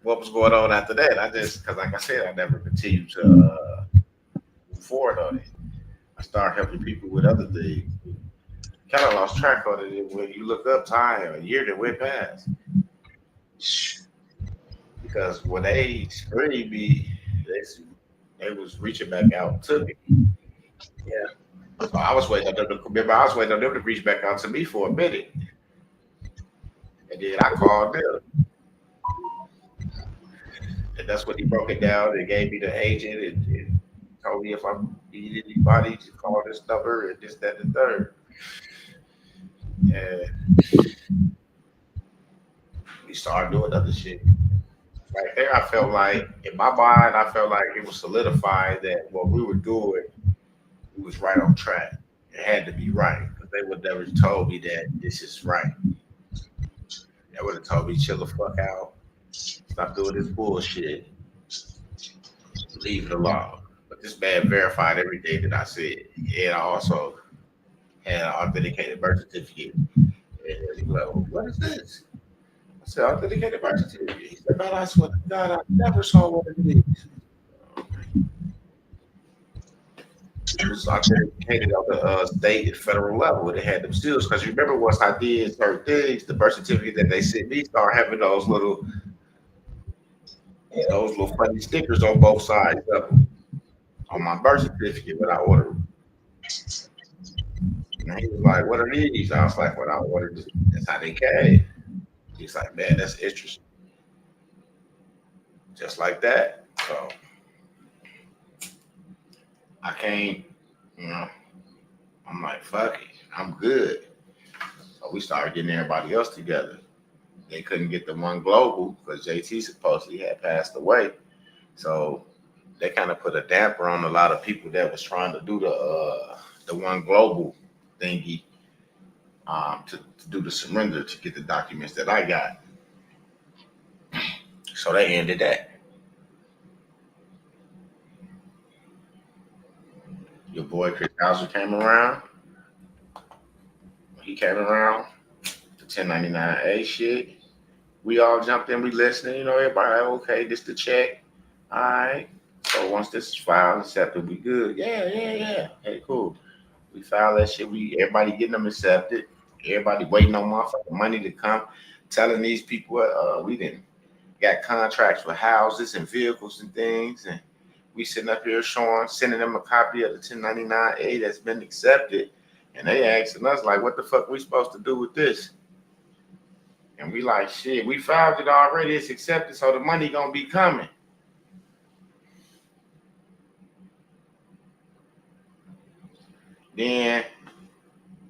was going on after that. I just, because like I said, I never continued to move forward on it. I started helping people with other things. Kind of lost track on it. And when you look up time, a year that went past. Because when they screened me, they was reaching back out to me. Yeah. So I was waiting on them to remember. I was waiting on them to reach back out to me for a minute, and then I called them, and that's when he broke it down and gave me the agent and told me if I need anybody to call this number and this, that, and the third. And we started doing other shit. Right there, I felt like in my mind, I felt like it was solidified that what we were doing, we was right on track. It had to be right because they would never told me that this is right. They would have told me chill the fuck out, stop doing this bullshit, leave it alone. But this man verified everything that I said, and I also had an authenticated birth certificate. And he was like, well, what is this? I said, authenticated birth certificate. He said, man, I swear to God, I never saw one of these. It was authenticated on the state and federal level. They had them seals because you remember once I did certain things, the birth certificate that they sent me started having those little funny stickers on both sides of them on my birth certificate when I ordered them. And he was like, "What are these?" I was like, "When I ordered this, that's how they came." He's like, "Man, that's interesting." Just like that. So I can't, you know. I'm like, "Fuck it, I'm good." So we started getting everybody else together. They couldn't get the one global because JT supposedly had passed away. So they kind of put a damper on a lot of people that was trying to do the one global thingy to do the surrender to get the documents that I got. So they ended that. Your boy Chris Hauser came around. When he came around, the 1099A shit. We all jumped in, we listening, everybody like, okay, this the check. All right. So once this is filed and accepted, we good. Yeah. Hey, cool. We filed that shit. Everybody getting them accepted. Everybody waiting on motherfucking money to come. Telling these people we didn't got contracts for houses and vehicles and things, and we sitting up here sending them a copy of the 1099A that's been accepted, and they asking us like, what the fuck we supposed to do with this? And we like, shit, we filed it already. It's accepted, so the money gonna be coming. Then,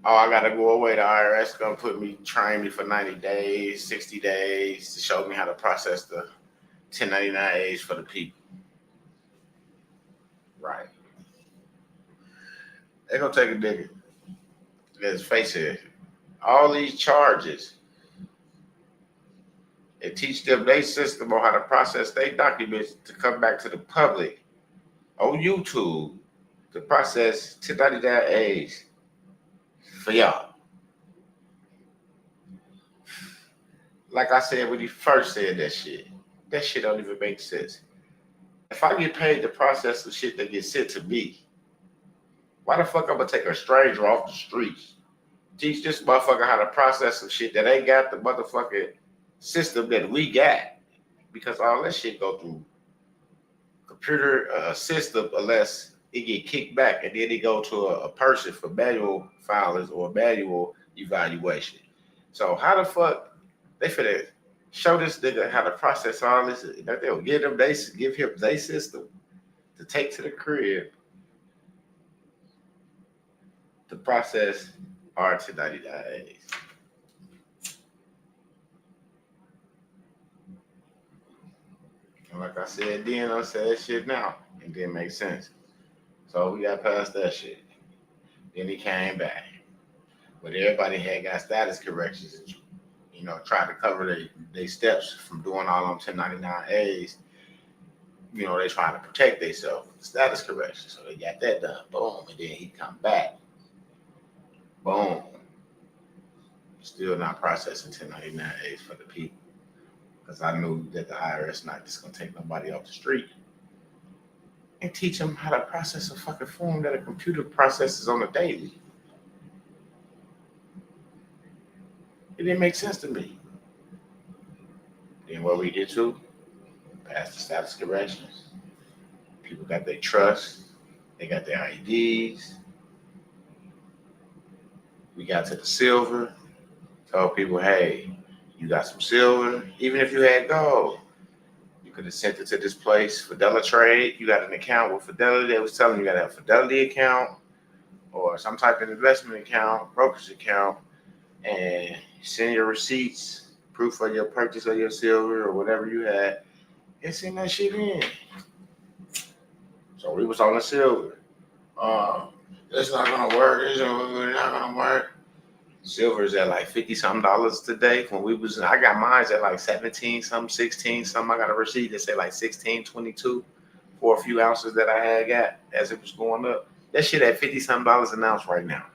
I gotta go away. The IRS gonna train me for 90 days, 60 days to show me how to process the 1099As for the people. Right. They're gonna take a nigga. Let's face it, all these charges. And teach them their system on how to process their documents to come back to the public on YouTube The process to 99 A's for y'all. Like I said when he first said that shit don't even make sense. If I get paid to process the shit that gets sent to me, why the fuck I'm gonna take a stranger off the streets, teach this motherfucker how to process some shit that ain't got the motherfucking system that we got? Because all that shit go through computer system unless it get kicked back and then it go to a person for manual filings or manual evaluation. So how the fuck they finna show this nigga how to process all this? They'll give him their system to take to the crib to process our 1099As. And like I said then, I'll say that shit now. It didn't make sense. So we got past that shit. Then he came back. But everybody had got status corrections and, you know, tried to cover their steps from doing all them 1099As. You know, they trying to protect themselves with the status correction. So they got that done. Boom. And then he come back. Boom. Still not processing 1099As for the people. Because I knew that the IRS not just going to take nobody off the street and teach them how to process a fucking form that a computer processes on a daily. It didn't make sense to me. Then what we did too, passed the status corrections. People got their trust. They got their IDs. We got to the silver. Told people, hey, you got some silver. Even if you had gold, you could have sent it to this place, Fidelity Trade. You got an account with Fidelity. They was telling you got to have a Fidelity account or some type of investment account, brokerage account, and send your receipts, proof of your purchase of your silver or whatever you had, and send that shit in. So we was on the silver. It's not gonna work. It's not gonna work. Silver is at like $50-something today. When we was, I got mine at like 17 something, 16 something. I got a receipt that said like 16.22 for a few ounces that I had got as it was going up. That shit at $50-something an ounce right now.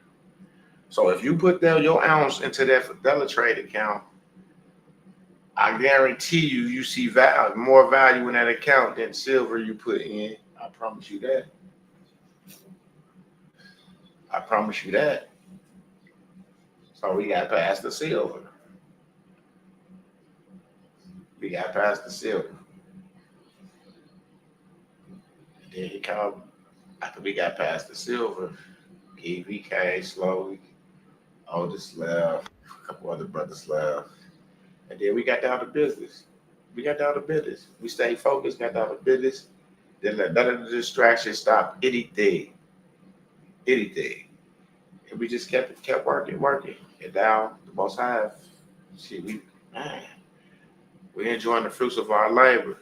So if you put your ounce into that Fidelity Trade account, I guarantee you see more value in that account than silver you put in. I promise you that. I promise you that. So we got past the silver. We got past the silver. And then he come after we got past the silver. EVK slowly. Oldest left. A couple other brothers left. And then we got down to business. We stayed focused, got down to business. Didn't let none of the distractions stop anything. And we just kept working. And now the Most High, we're enjoying the fruits of our labor.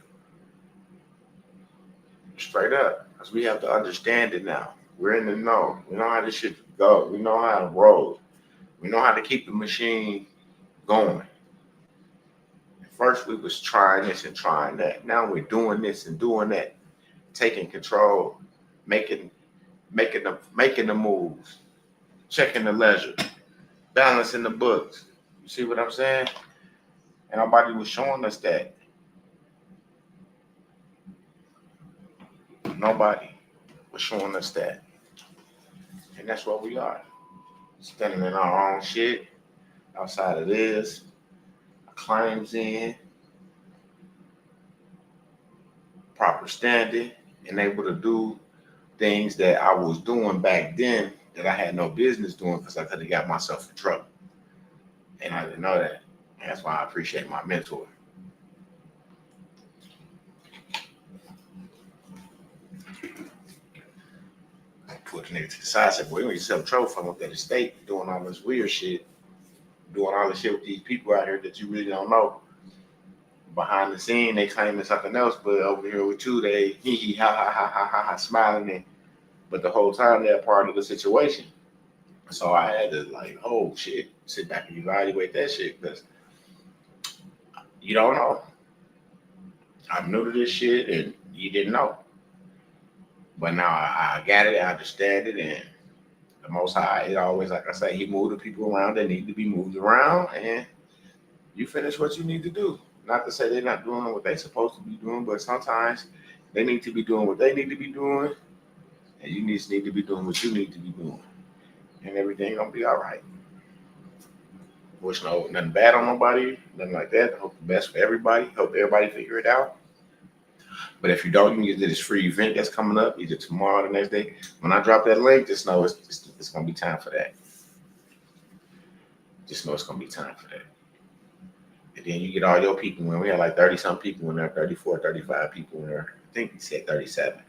Straight up. Because we have to understand it now. We're in the know. We know how this shit go. We know how to roll. We know how to keep the machine going. At first we was trying this and trying that. Now we're doing this and doing that. Taking control, making the moves, checking the ledger, balancing the books. You see what I'm saying? And nobody was showing us that. Nobody was showing us that. And that's what we are. Spending in our own shit. Outside of this, claims in, proper standing, and able to do things that I was doing back then that I had no business doing because I could have got myself in trouble. And I didn't know that. And that's why I appreciate my mentor. I put the nigga to the side and said, boy, you ain't yourself in trouble from up at the state doing all this weird shit, doing all this shit with these people out here that you really don't know. Behind the scene, they claiming something else, but over here with you, they hee ha ha ha ha ha ha smiling it. But the whole time they're part of the situation. So I had to like, oh shit, sit back and evaluate that shit because you don't know. I'm new to this shit and you didn't know. But now I got it, I understand it, and the Most High, it always, like I say, He moved the people around that need to be moved around, and you finish what you need to do. Not to say they're not doing what they're supposed to be doing, but sometimes they need to be doing what they need to be doing, and you need to be doing what you need to be doing, and everything gonna be all right. Wish nothing bad on nobody, nothing like that. I hope the best for everybody. Hope everybody figure it out. But if you don't, you can get to this free event that's coming up either tomorrow or the next day. When I drop that link, just know it's gonna be time for that. Just know it's gonna be time for that. And then you get all your people in. We had like 30 some people in there, 34, 35 people in there. I think he said 37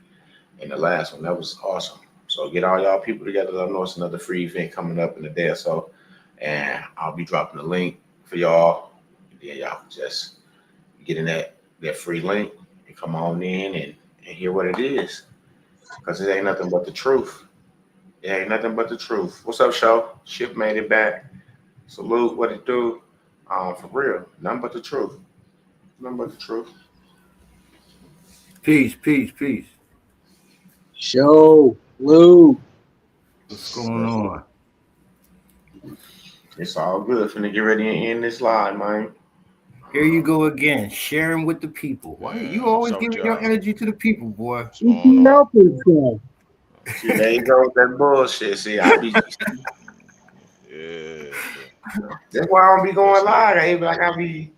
in the last one. That was awesome. So get all y'all people together. Let them know it's another free event coming up in a day or so. And I'll be dropping the link for y'all. And then y'all can just get in that free link and come on in and hear what it is. Because it ain't nothing but the truth. It ain't nothing but the truth. What's up, show? Ship made it back. Salute, what it do? For real. Nothing but the truth. Nothing but the truth. Peace, peace, peace. Show, Lou. What's going on? It's all good. Finna get ready and end this live, man. Here you go again, sharing with the people. Why you always giving your energy to the people, boy? You helping son. See, there you go with that bullshit. See, I be. Yeah. That's why I don't be going live. I be like I be.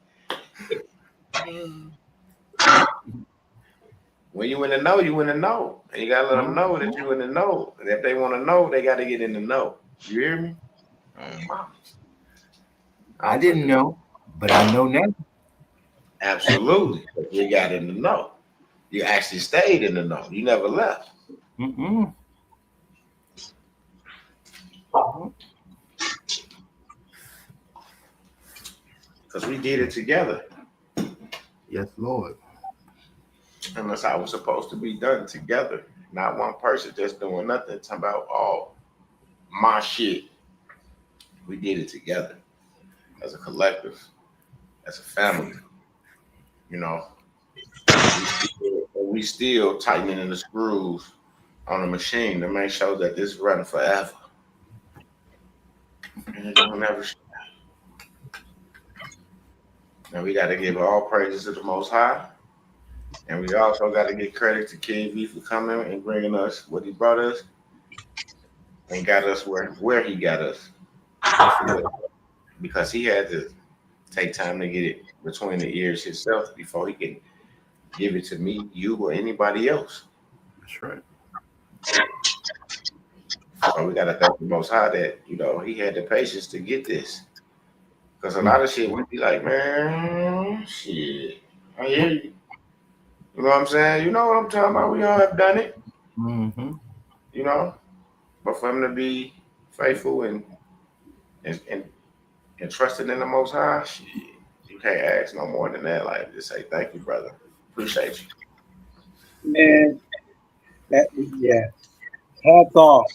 When you in the know, you in the know, and you gotta let them know that you in the know. And if they want to know, they gotta get in the know. You hear me? I didn't know, but I know now. Absolutely, you got in the know. You actually stayed in the know. You never left. Mm-mm. Because we did it together. Yes, Lord. And that's how it was supposed to be done together. Not one person just doing nothing. Talking about all my shit. We did it together as a collective, as a family. You know, we still tightening in the screws on the machine to make sure that this run forever. And it don't ever stop. And we got to give all praises to the Most High. And we also got to give credit to KV for coming and bringing us what he brought us and got us where he got us. Because he had to take time to get it between the ears himself before he can give it to me, you, or anybody else. That's right. So we got to thank the Most High that, you know, he had the patience to get this. Because a lot of shit, we'd be like, man, shit, I hear you. You know what I'm saying? You know what I'm talking about? We all have done it. Mm-hmm. You know? But for him to be faithful and trusting in the Most High, shit, you can't ask no more than that. Like, just say, thank you, brother. Appreciate you. Man, yeah. Hats off.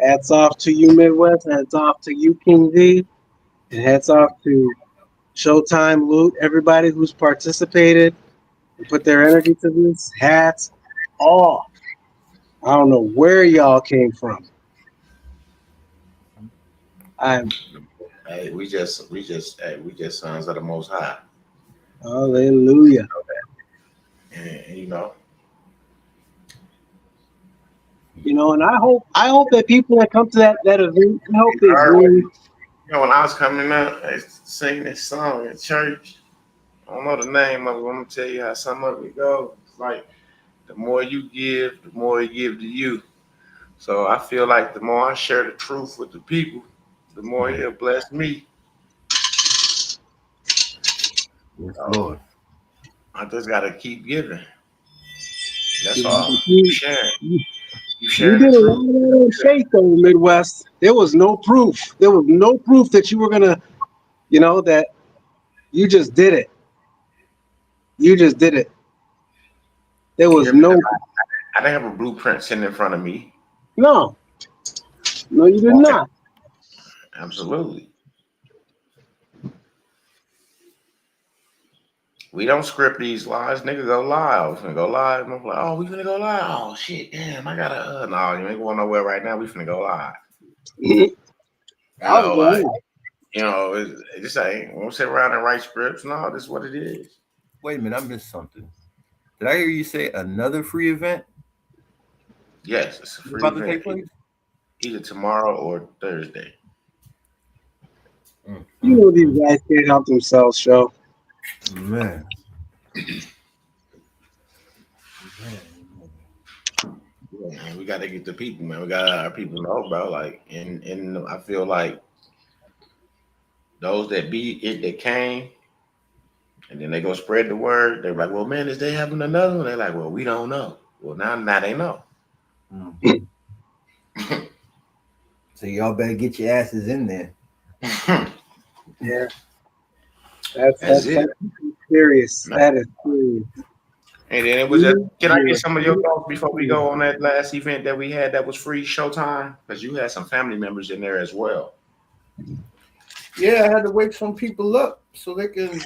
Hats off to you, Midwest. Hats off to you, King V. And hats off to Showtime, Loot, everybody who's participated and put their energy to this. Hats off. I don't know where y'all came from. Hey, we just sons of the Most High. Hallelujah. And you know. You know, and I hope that people that come to that event, I hope they really. You know, when I was coming out, I singing this song at church. I don't know the name of it. I'm gonna tell you how some of it goes. It's like the more you give, the more he give to you. So I feel like the more I share the truth with the people, the more he'll bless me. Yes, Lord. I just gotta keep giving. That's all. You Sharing. You did sharing a the lot truth. of faith though, Midwest. There was no proof. There was no proof that you were gonna, you know, that you just did it. You just did it. There was no. I didn't have a blueprint sitting in front of me. No, you did not. Absolutely. We don't script these lives. Nigga go live. We finna go live. I'm like, oh, we finna go live. Oh shit, damn, I gotta no, you ain't going nowhere right now. We finna go live. You know, like, you know, it just ain't. We don't sit around and write scripts. No, this is what it is. Wait a minute, I missed something. Did I hear you say another free event? Yes, it's a free about event. To take place? Either tomorrow or Thursday. You know these guys can't help themselves, show. Man. Yeah, man, we gotta get the people, man. We got our people know, bro. Like, and I feel like those that came, and then they go spread the word. They're like, well, man, is they having another one? They're like, well, we don't know. Well, now they know. So y'all better get your asses in there. Yeah. That's serious. That is serious. And then it was just, can I get some of your thoughts before we go on that last event that we had that was free Showtime? Because you had some family members in there as well. Yeah, I had to wake some people up so they can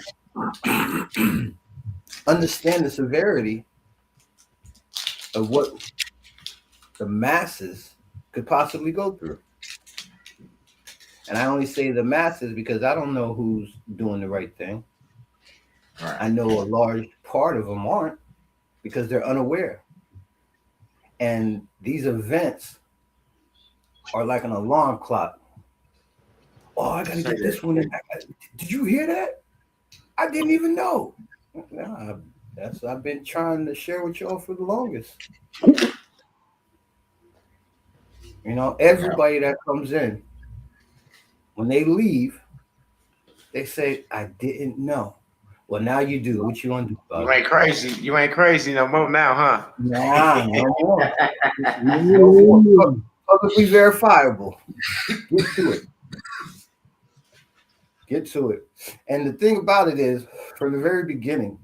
understand the severity of what the masses could possibly go through. And I only say the masses because I don't know who's doing the right thing. Right. I know a large part of them aren't because they're unaware. And these events are like an alarm clock. Oh, I gotta get this one in. Did you hear that? I didn't even know. Nah, that's I've been trying to share with y'all for the longest. You know, everybody that comes in, when they leave, they say, I didn't know. Well, now you do. What you want to do about You ain't crazy. You ain't crazy no more now, huh? Nah, no more. No more. Publicly verifiable. Get to it. Get to it. And the thing about it is, from the very beginning,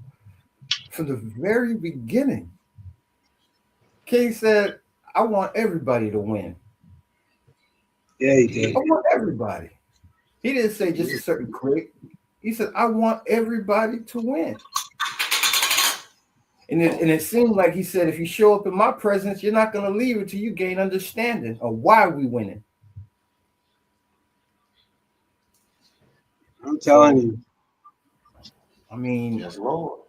King said, I want everybody to win. Yeah, he did. I want everybody. He didn't say just a certain clique. He said, I want everybody to win. And it seemed like he said, if you show up in my presence, you're not going to leave until you gain understanding of why we winning. I'm telling you. I mean, yes, Lord.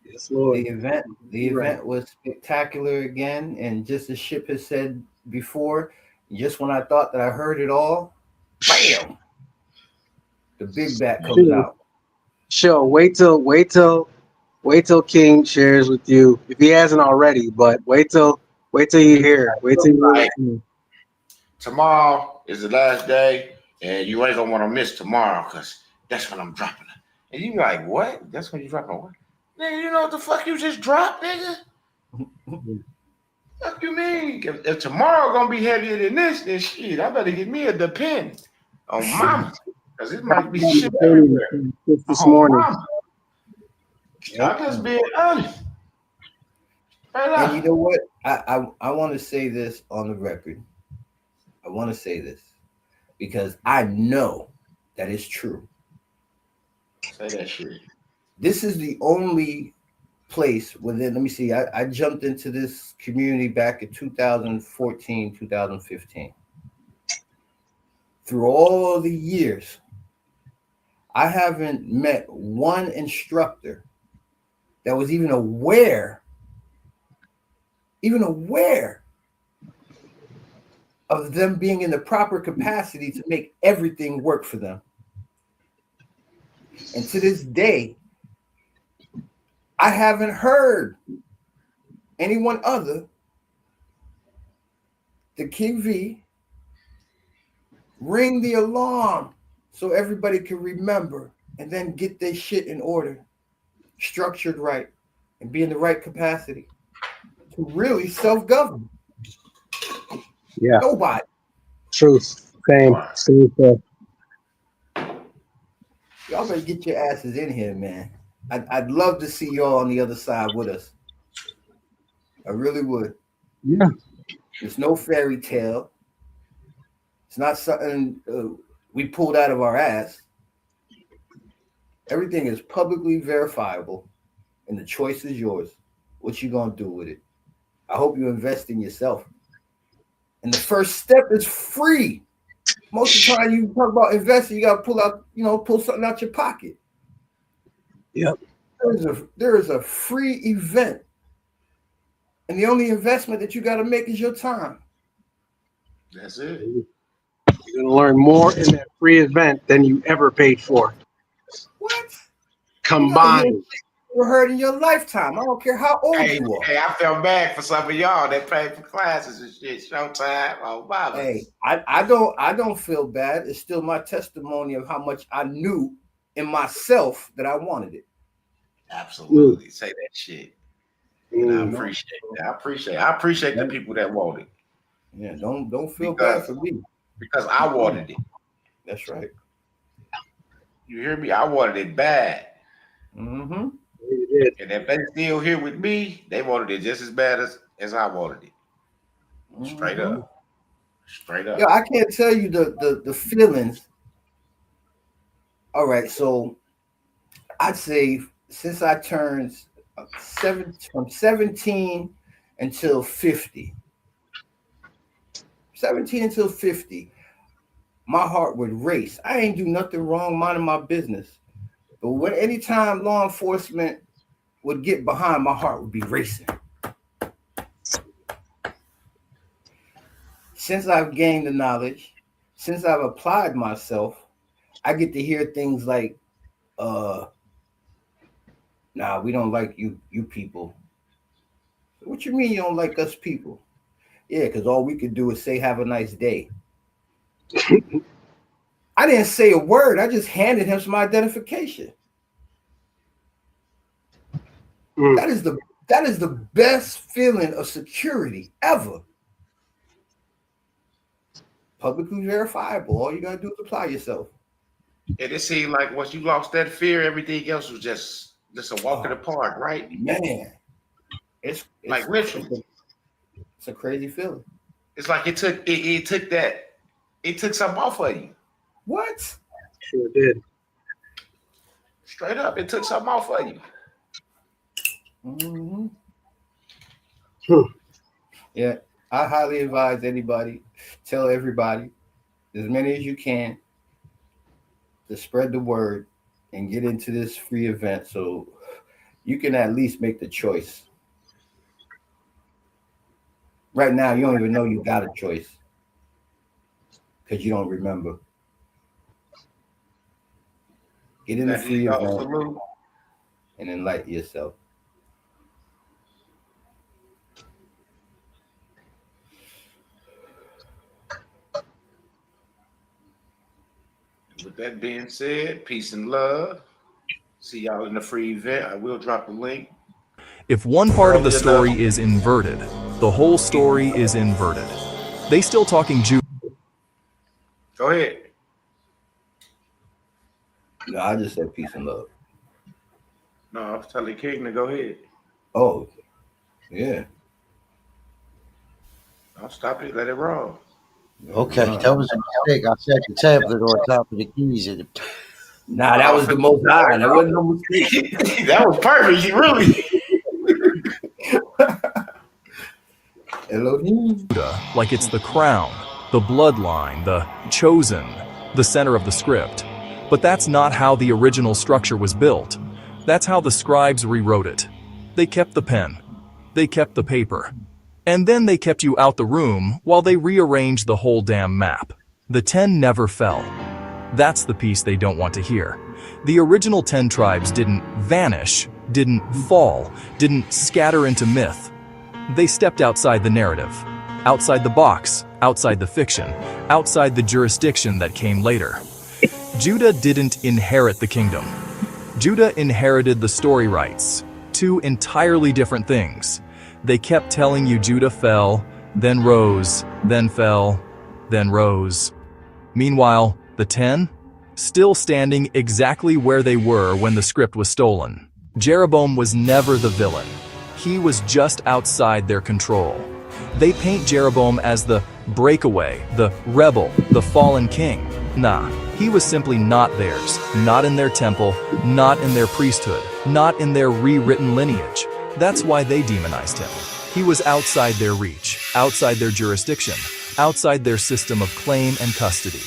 Yes, Lord. The event was spectacular again. And just as Ship has said before, just when I thought that I heard it all, bam, the big bat comes out. Sure. Wait till King shares with you if he hasn't already. But wait till you hear. Wait till you hear. Tomorrow is the last day, and you ain't gonna want to miss tomorrow because that's when I'm dropping it. And you be like, what? That's when you dropping what? Nigga, you know what the fuck you just dropped, nigga? Fuck you mean? If tomorrow gonna be heavier than this, then shit, I better get me a Depend on mama. Because it might be shit everywhere. This morning. Mama. I'm just being honest. And you know what? I want to say this on the record. I want to say this because I know that it's true. Say that shit. This is the only place within, let me see, I jumped into this community back in 2014, 2015. Through all the years, I haven't met one instructor that was even aware of them being in the proper capacity to make everything work for them. And to this day, I haven't heard anyone other than King V ring the alarm so everybody can remember and then get their shit in order, structured right, and be in the right capacity to really self-govern. Yeah. Nobody. Truth. Same. Y'all better get your asses in here, man. I'd love to see y'all on the other side with us. I really would. Yeah. It's no fairy tale. It's not something we pulled out of our ass. Everything is publicly verifiable, and the choice is yours. What you gonna do with it? I hope you invest in yourself. And the first step is free. Most of the time, you talk about investing, you gotta pull something out your pocket. Yep. There is a free event, and the only investment that you got to make is your time. That's it. You're gonna learn more in that free event than you ever paid for. What? Combined. You heard in your lifetime. I don't care how old Hey, you are. hey, I felt bad for some of y'all that paid for classes and shit. Showtime. Oh, Bobby. Hey, I don't feel bad. It's still my testimony of how much I knew in myself that I wanted it. Absolutely. Say that shit. And I Mm. appreciate that. I appreciate the people that want it. Yeah, don't feel bad for me. Because I wanted it. That's right. You hear me? I wanted it bad. Mm-hmm. You did. And if they still here with me, they wanted it just as bad as I wanted it. Straight up. Straight up. Yeah, I can't tell you the feelings. All right, so I'd say since I turned from 17 until 50, 17 until 50, my heart would race. I ain't do nothing wrong, minding my business. But anytime law enforcement would get behind, my heart would be racing. Since I've gained the knowledge, since I've applied myself, I get to hear things like, nah, we don't like you people. What you mean you don't like us people? Yeah, because all we could do is say, have a nice day. I didn't say a word. I just handed him some identification. That is the best feeling of security ever. Publicly verifiable. All you gotta do is apply yourself. And it seemed like once you lost that fear, everything else was just a walk in the park, right? Man, it's like literally. It's a crazy feeling. It's like it took something off of you. What? Sure did. Straight up, it took something off of you. Mm-hmm. Yeah, I highly advise anybody, tell everybody, as many as you can, to spread the word and get into this free event so you can at least make the choice. Right now, you don't even know you got a choice because you don't remember. Get in the free event and enlighten yourself. With that being said, peace and love. See y'all in the free event. I will drop the link. If one part of the story is inverted, the whole story is inverted. They still talking Jew. Go ahead. No, I just said peace and love. No, I was telling King to go ahead. Oh, yeah. I'll stop it. Let it roll. Okay, that was a mistake. I set the tablet on top of the keys. Nah, that was the most high. That wasn't no mistake. That was perfect. You really. Elohim. Like it's the crown, the bloodline, the chosen, the center of the script. But that's not how the original structure was built. That's how the scribes rewrote it. They kept the pen. They kept the paper. And then they kept you out the room while they rearranged the whole damn map. The 10 never fell. That's the piece they don't want to hear. The original 10 tribes didn't vanish, didn't fall, didn't scatter into myth. They stepped outside the narrative, outside the box, outside the fiction, outside the jurisdiction that came later. Judah didn't inherit the kingdom. Judah inherited the story rights, two entirely different things. They kept telling you Judah fell, then rose, then fell, then rose. Meanwhile, the 10, still standing exactly where they were when the script was stolen. Jeroboam was never the villain. He was just outside their control. They paint Jeroboam as the breakaway, the rebel, the fallen king. Nah, He was simply not theirs, not in their temple, not in their priesthood, not in their rewritten lineage. That's why they demonized him. He was outside their reach, outside their jurisdiction, outside their system of claim and custody.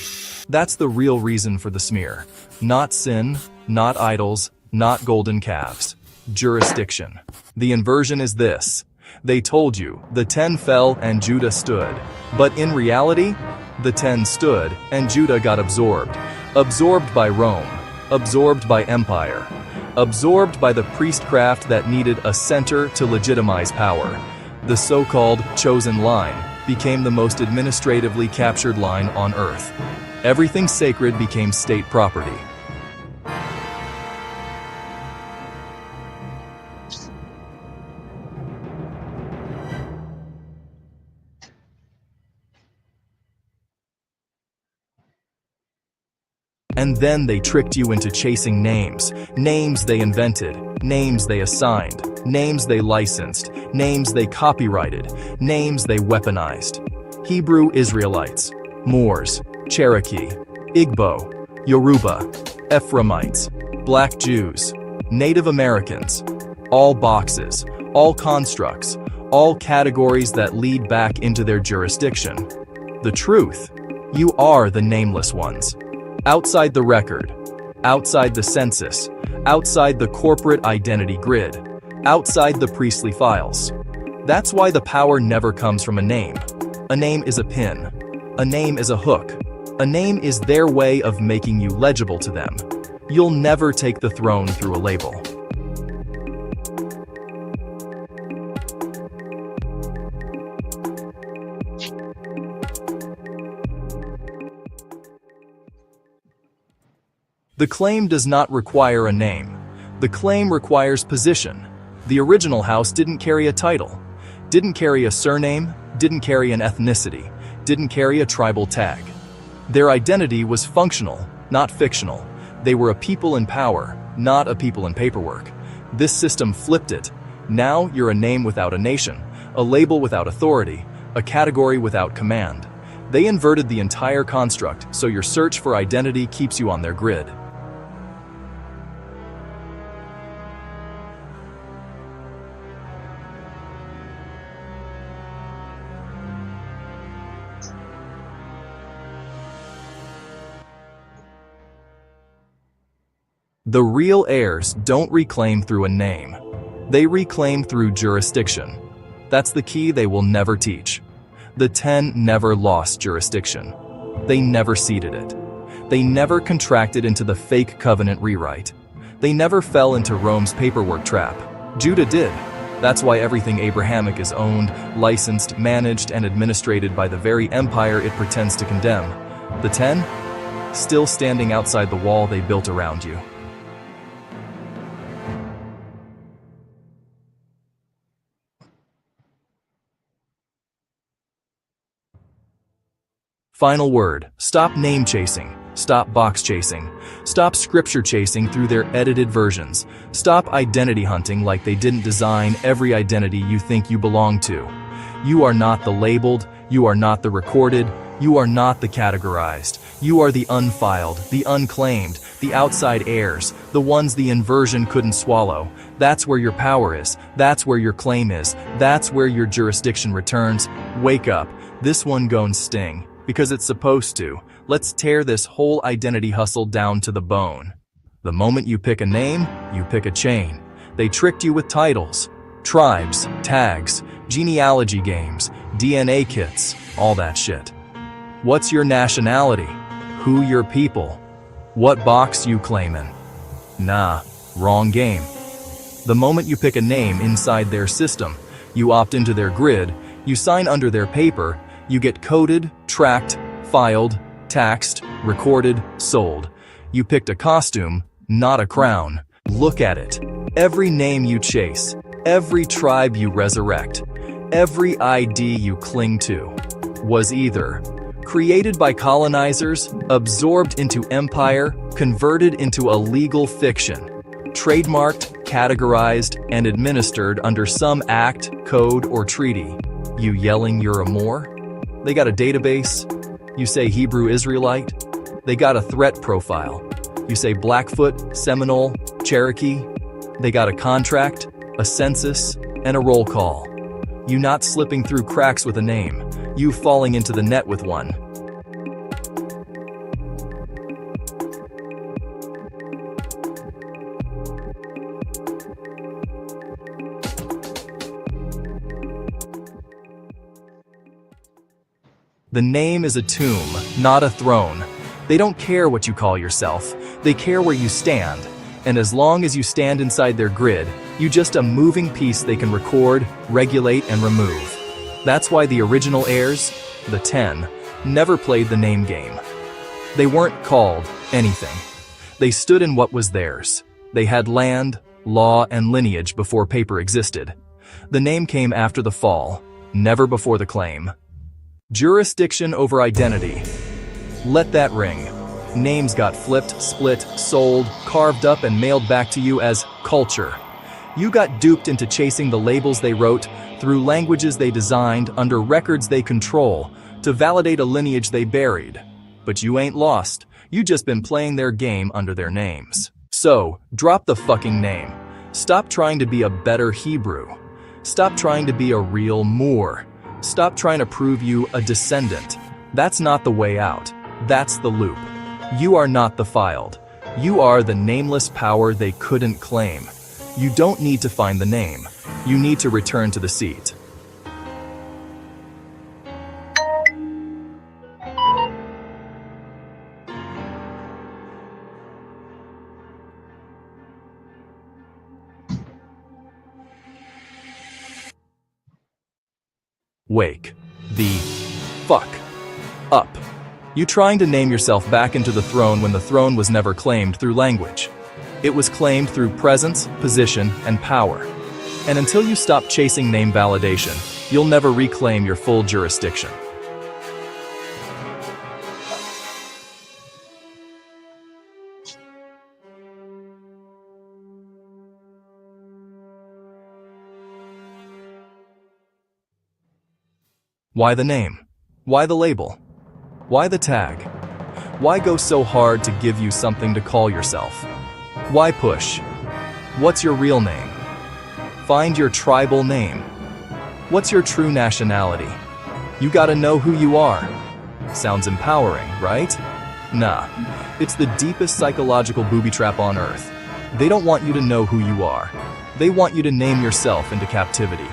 That's the real reason for the smear. Not sin, not idols, not golden calves. Jurisdiction. The inversion is this. They told you, the 10 fell and Judah stood. But in reality, the 10 stood and Judah got absorbed. Absorbed by Rome. Absorbed by empire. Absorbed by the priestcraft that needed a center to legitimize power. The so-called chosen line became the most administratively captured line on earth. Everything sacred became state property. And then they tricked you into chasing names. Names they invented. Names they assigned. Names they licensed. Names they copyrighted. Names they weaponized. Hebrew Israelites. Moors. Cherokee. Igbo. Yoruba. Ephraimites. Black Jews. Native Americans. All boxes. All constructs. All categories that lead back into their jurisdiction. The truth. You are the nameless ones. Outside the record, outside the census, outside the corporate identity grid, outside the priestly files. That's why the power never comes from a name. A name is a pin. A name is a hook. A name is their way of making you legible to them. You'll never take the throne through a label. The claim does not require a name. The claim requires position. The original house didn't carry a title, didn't carry a surname, didn't carry an ethnicity, didn't carry a tribal tag. Their identity was functional, not fictional. They were a people in power, not a people in paperwork. This system flipped it. Now you're a name without a nation, a label without authority, a category without command. They inverted the entire construct, so your search for identity keeps you on their grid. The real heirs don't reclaim through a name. They reclaim through jurisdiction. That's the key they will never teach. The 10 never lost jurisdiction. They never ceded it. They never contracted into the fake covenant rewrite. They never fell into Rome's paperwork trap. Judah did. That's why everything Abrahamic is owned, licensed, managed, and administrated by the very empire it pretends to condemn. The 10? Still standing outside the wall they built around you. Final word, stop name chasing, stop box chasing, stop scripture chasing through their edited versions, stop identity hunting like they didn't design every identity you think you belong to. You are not the labeled, you are not the recorded, you are not the categorized. You are the unfiled, the unclaimed, the outside heirs, the ones the inversion couldn't swallow. That's where your power is, that's where your claim is, that's where your jurisdiction returns. Wake up, this one gon' sting. Because it's supposed to. Let's tear this whole identity hustle down to the bone. The moment you pick a name, you pick a chain. They tricked you with titles, tribes, tags, genealogy games, DNA kits, all that shit. What's your nationality? Who your people? What box you claimin'? Nah, wrong game. The moment you pick a name inside their system, you opt into their grid, you sign under their paper, you get coded, tracked, filed, taxed, recorded, sold. You picked a costume, not a crown. Look at it. Every name you chase, every tribe you resurrect, every ID you cling to, was either created by colonizers, absorbed into empire, converted into a legal fiction, trademarked, categorized, and administered under some act, code, or treaty. You yelling you're a Moor? They got a database? You say Hebrew Israelite? They got a threat profile. You say Blackfoot, Seminole, Cherokee. They got a contract, a census, and a roll call. You not slipping through cracks with a name, you falling into the net with one. The name is a tomb, not a throne. They don't care what you call yourself. They care where you stand. And as long as you stand inside their grid, you're just a moving piece they can record, regulate, and remove. That's why the original heirs, the 10, never played the name game. They weren't called anything. They stood in what was theirs. They had land, law, and lineage before paper existed. The name came after the fall, never before the claim. Jurisdiction over identity. Let that ring. Names got flipped, split, sold, carved up, and mailed back to you as culture. You got duped into chasing the labels they wrote, through languages they designed, under records they control, to validate a lineage they buried. But you ain't lost. You just been playing their game under their names. So, drop the fucking name. Stop trying to be a better Hebrew. Stop trying to be a real Moor. Stop trying to prove you a descendant. That's not the way out. That's the loop. You are not the filed. You are the nameless power they couldn't claim. You don't need to find the name. You need to return to the seat. Wake the fuck up. You trying to name yourself back into the throne when the throne was never claimed through language. It was claimed through presence, position, and power. And until you stop chasing name validation, you'll never reclaim your full jurisdiction. Why the name? Why the label? Why the tag? Why go so hard to give you something to call yourself? Why push? What's your real name? Find your tribal name. What's your true nationality? You gotta know who you are. Sounds empowering, right? Nah, it's the deepest psychological booby trap on earth. They don't want you to know who you are. They want you to name yourself into captivity.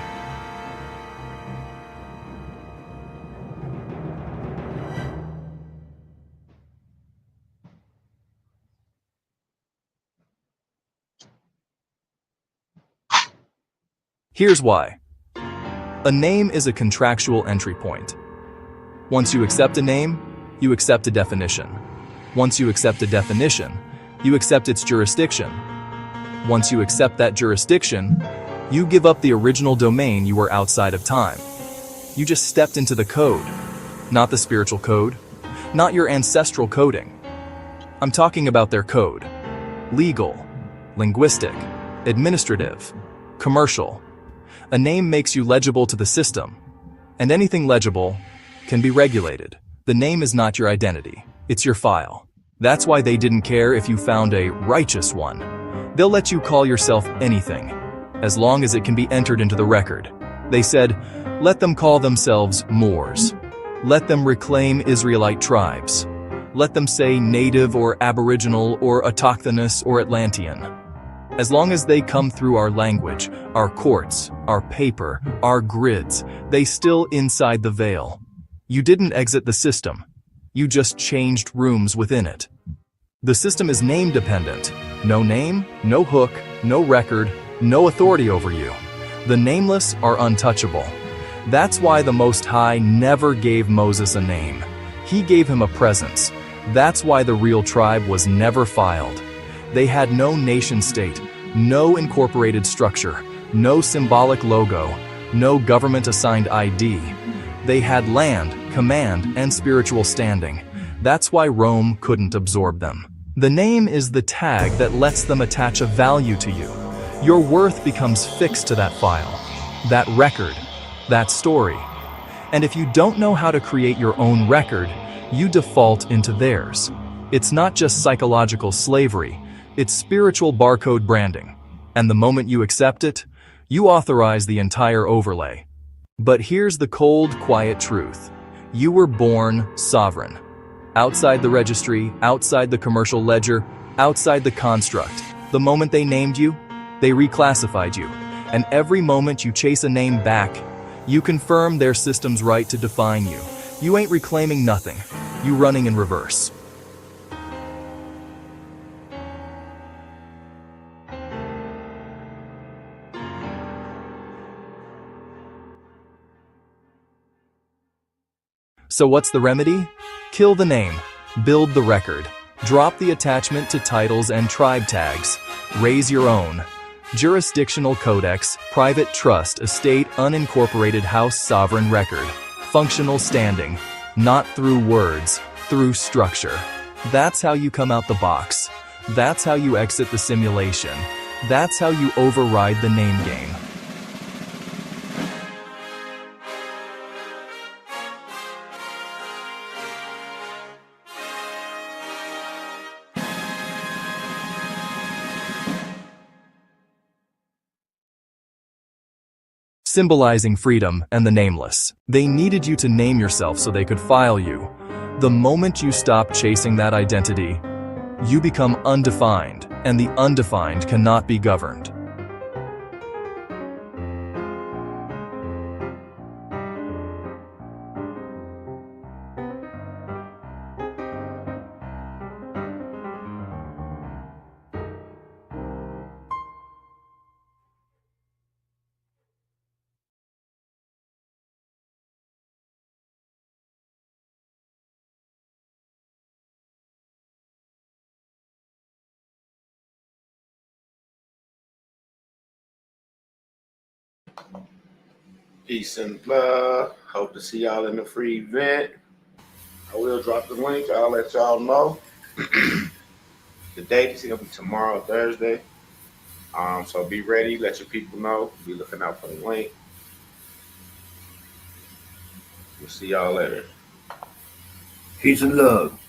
Here's why. A name is a contractual entry point. Once you accept a name, you accept a definition. Once you accept a definition, you accept its jurisdiction. Once you accept that jurisdiction, you give up the original domain you were outside of time. You just stepped into the code, not the spiritual code, not your ancestral coding. I'm talking about their code. Legal, linguistic, administrative, commercial. A name makes you legible to the system, and anything legible can be regulated. The name is not your identity, it's your file. That's why they didn't care if you found a righteous one. They'll let you call yourself anything, as long as it can be entered into the record. They said, let them call themselves Moors. Let them reclaim Israelite tribes. Let them say native or aboriginal or autochthonous or Atlantean. As long as they come through our language, our courts, our paper, our grids, they still inside the veil. You didn't exit the system. You just changed rooms within it. The system is name dependent. No name, no hook, no record, no authority over you. The nameless are untouchable. That's why the Most High never gave Moses a name. He gave him a presence. That's why the real tribe was never filed. They had no nation state, no incorporated structure, no symbolic logo, no government-assigned ID. They had land, command, and spiritual standing. That's why Rome couldn't absorb them. The name is the tag that lets them attach a value to you. Your worth becomes fixed to that file, that record, that story. And if you don't know how to create your own record, you default into theirs. It's not just psychological slavery, it's spiritual barcode branding. And the moment you accept it, you authorize the entire overlay. But here's the cold, quiet truth. You were born sovereign. Outside the registry, outside the commercial ledger, outside the construct. The moment they named you, they reclassified you. And every moment you chase a name back, you confirm their system's right to define you. You ain't reclaiming nothing. You running in reverse. So what's the remedy? Kill the name, build the record, drop the attachment to titles and tribe tags, raise your own. Jurisdictional codex, private trust, estate, unincorporated house, sovereign record, functional standing, not through words, through structure. That's how you come out the box. That's how you exit the simulation. That's how you override the name game. Symbolizing freedom and the nameless. They needed you to name yourself so they could file you. The moment you stop chasing that identity, you become undefined, and the undefined cannot be governed. Peace and love. Hope to see y'all in the free event. I will drop the link. I'll let y'all know. The date is going to be tomorrow, Thursday. So be ready. Let your people know. Be looking out for the link. We'll see y'all later. Peace and love.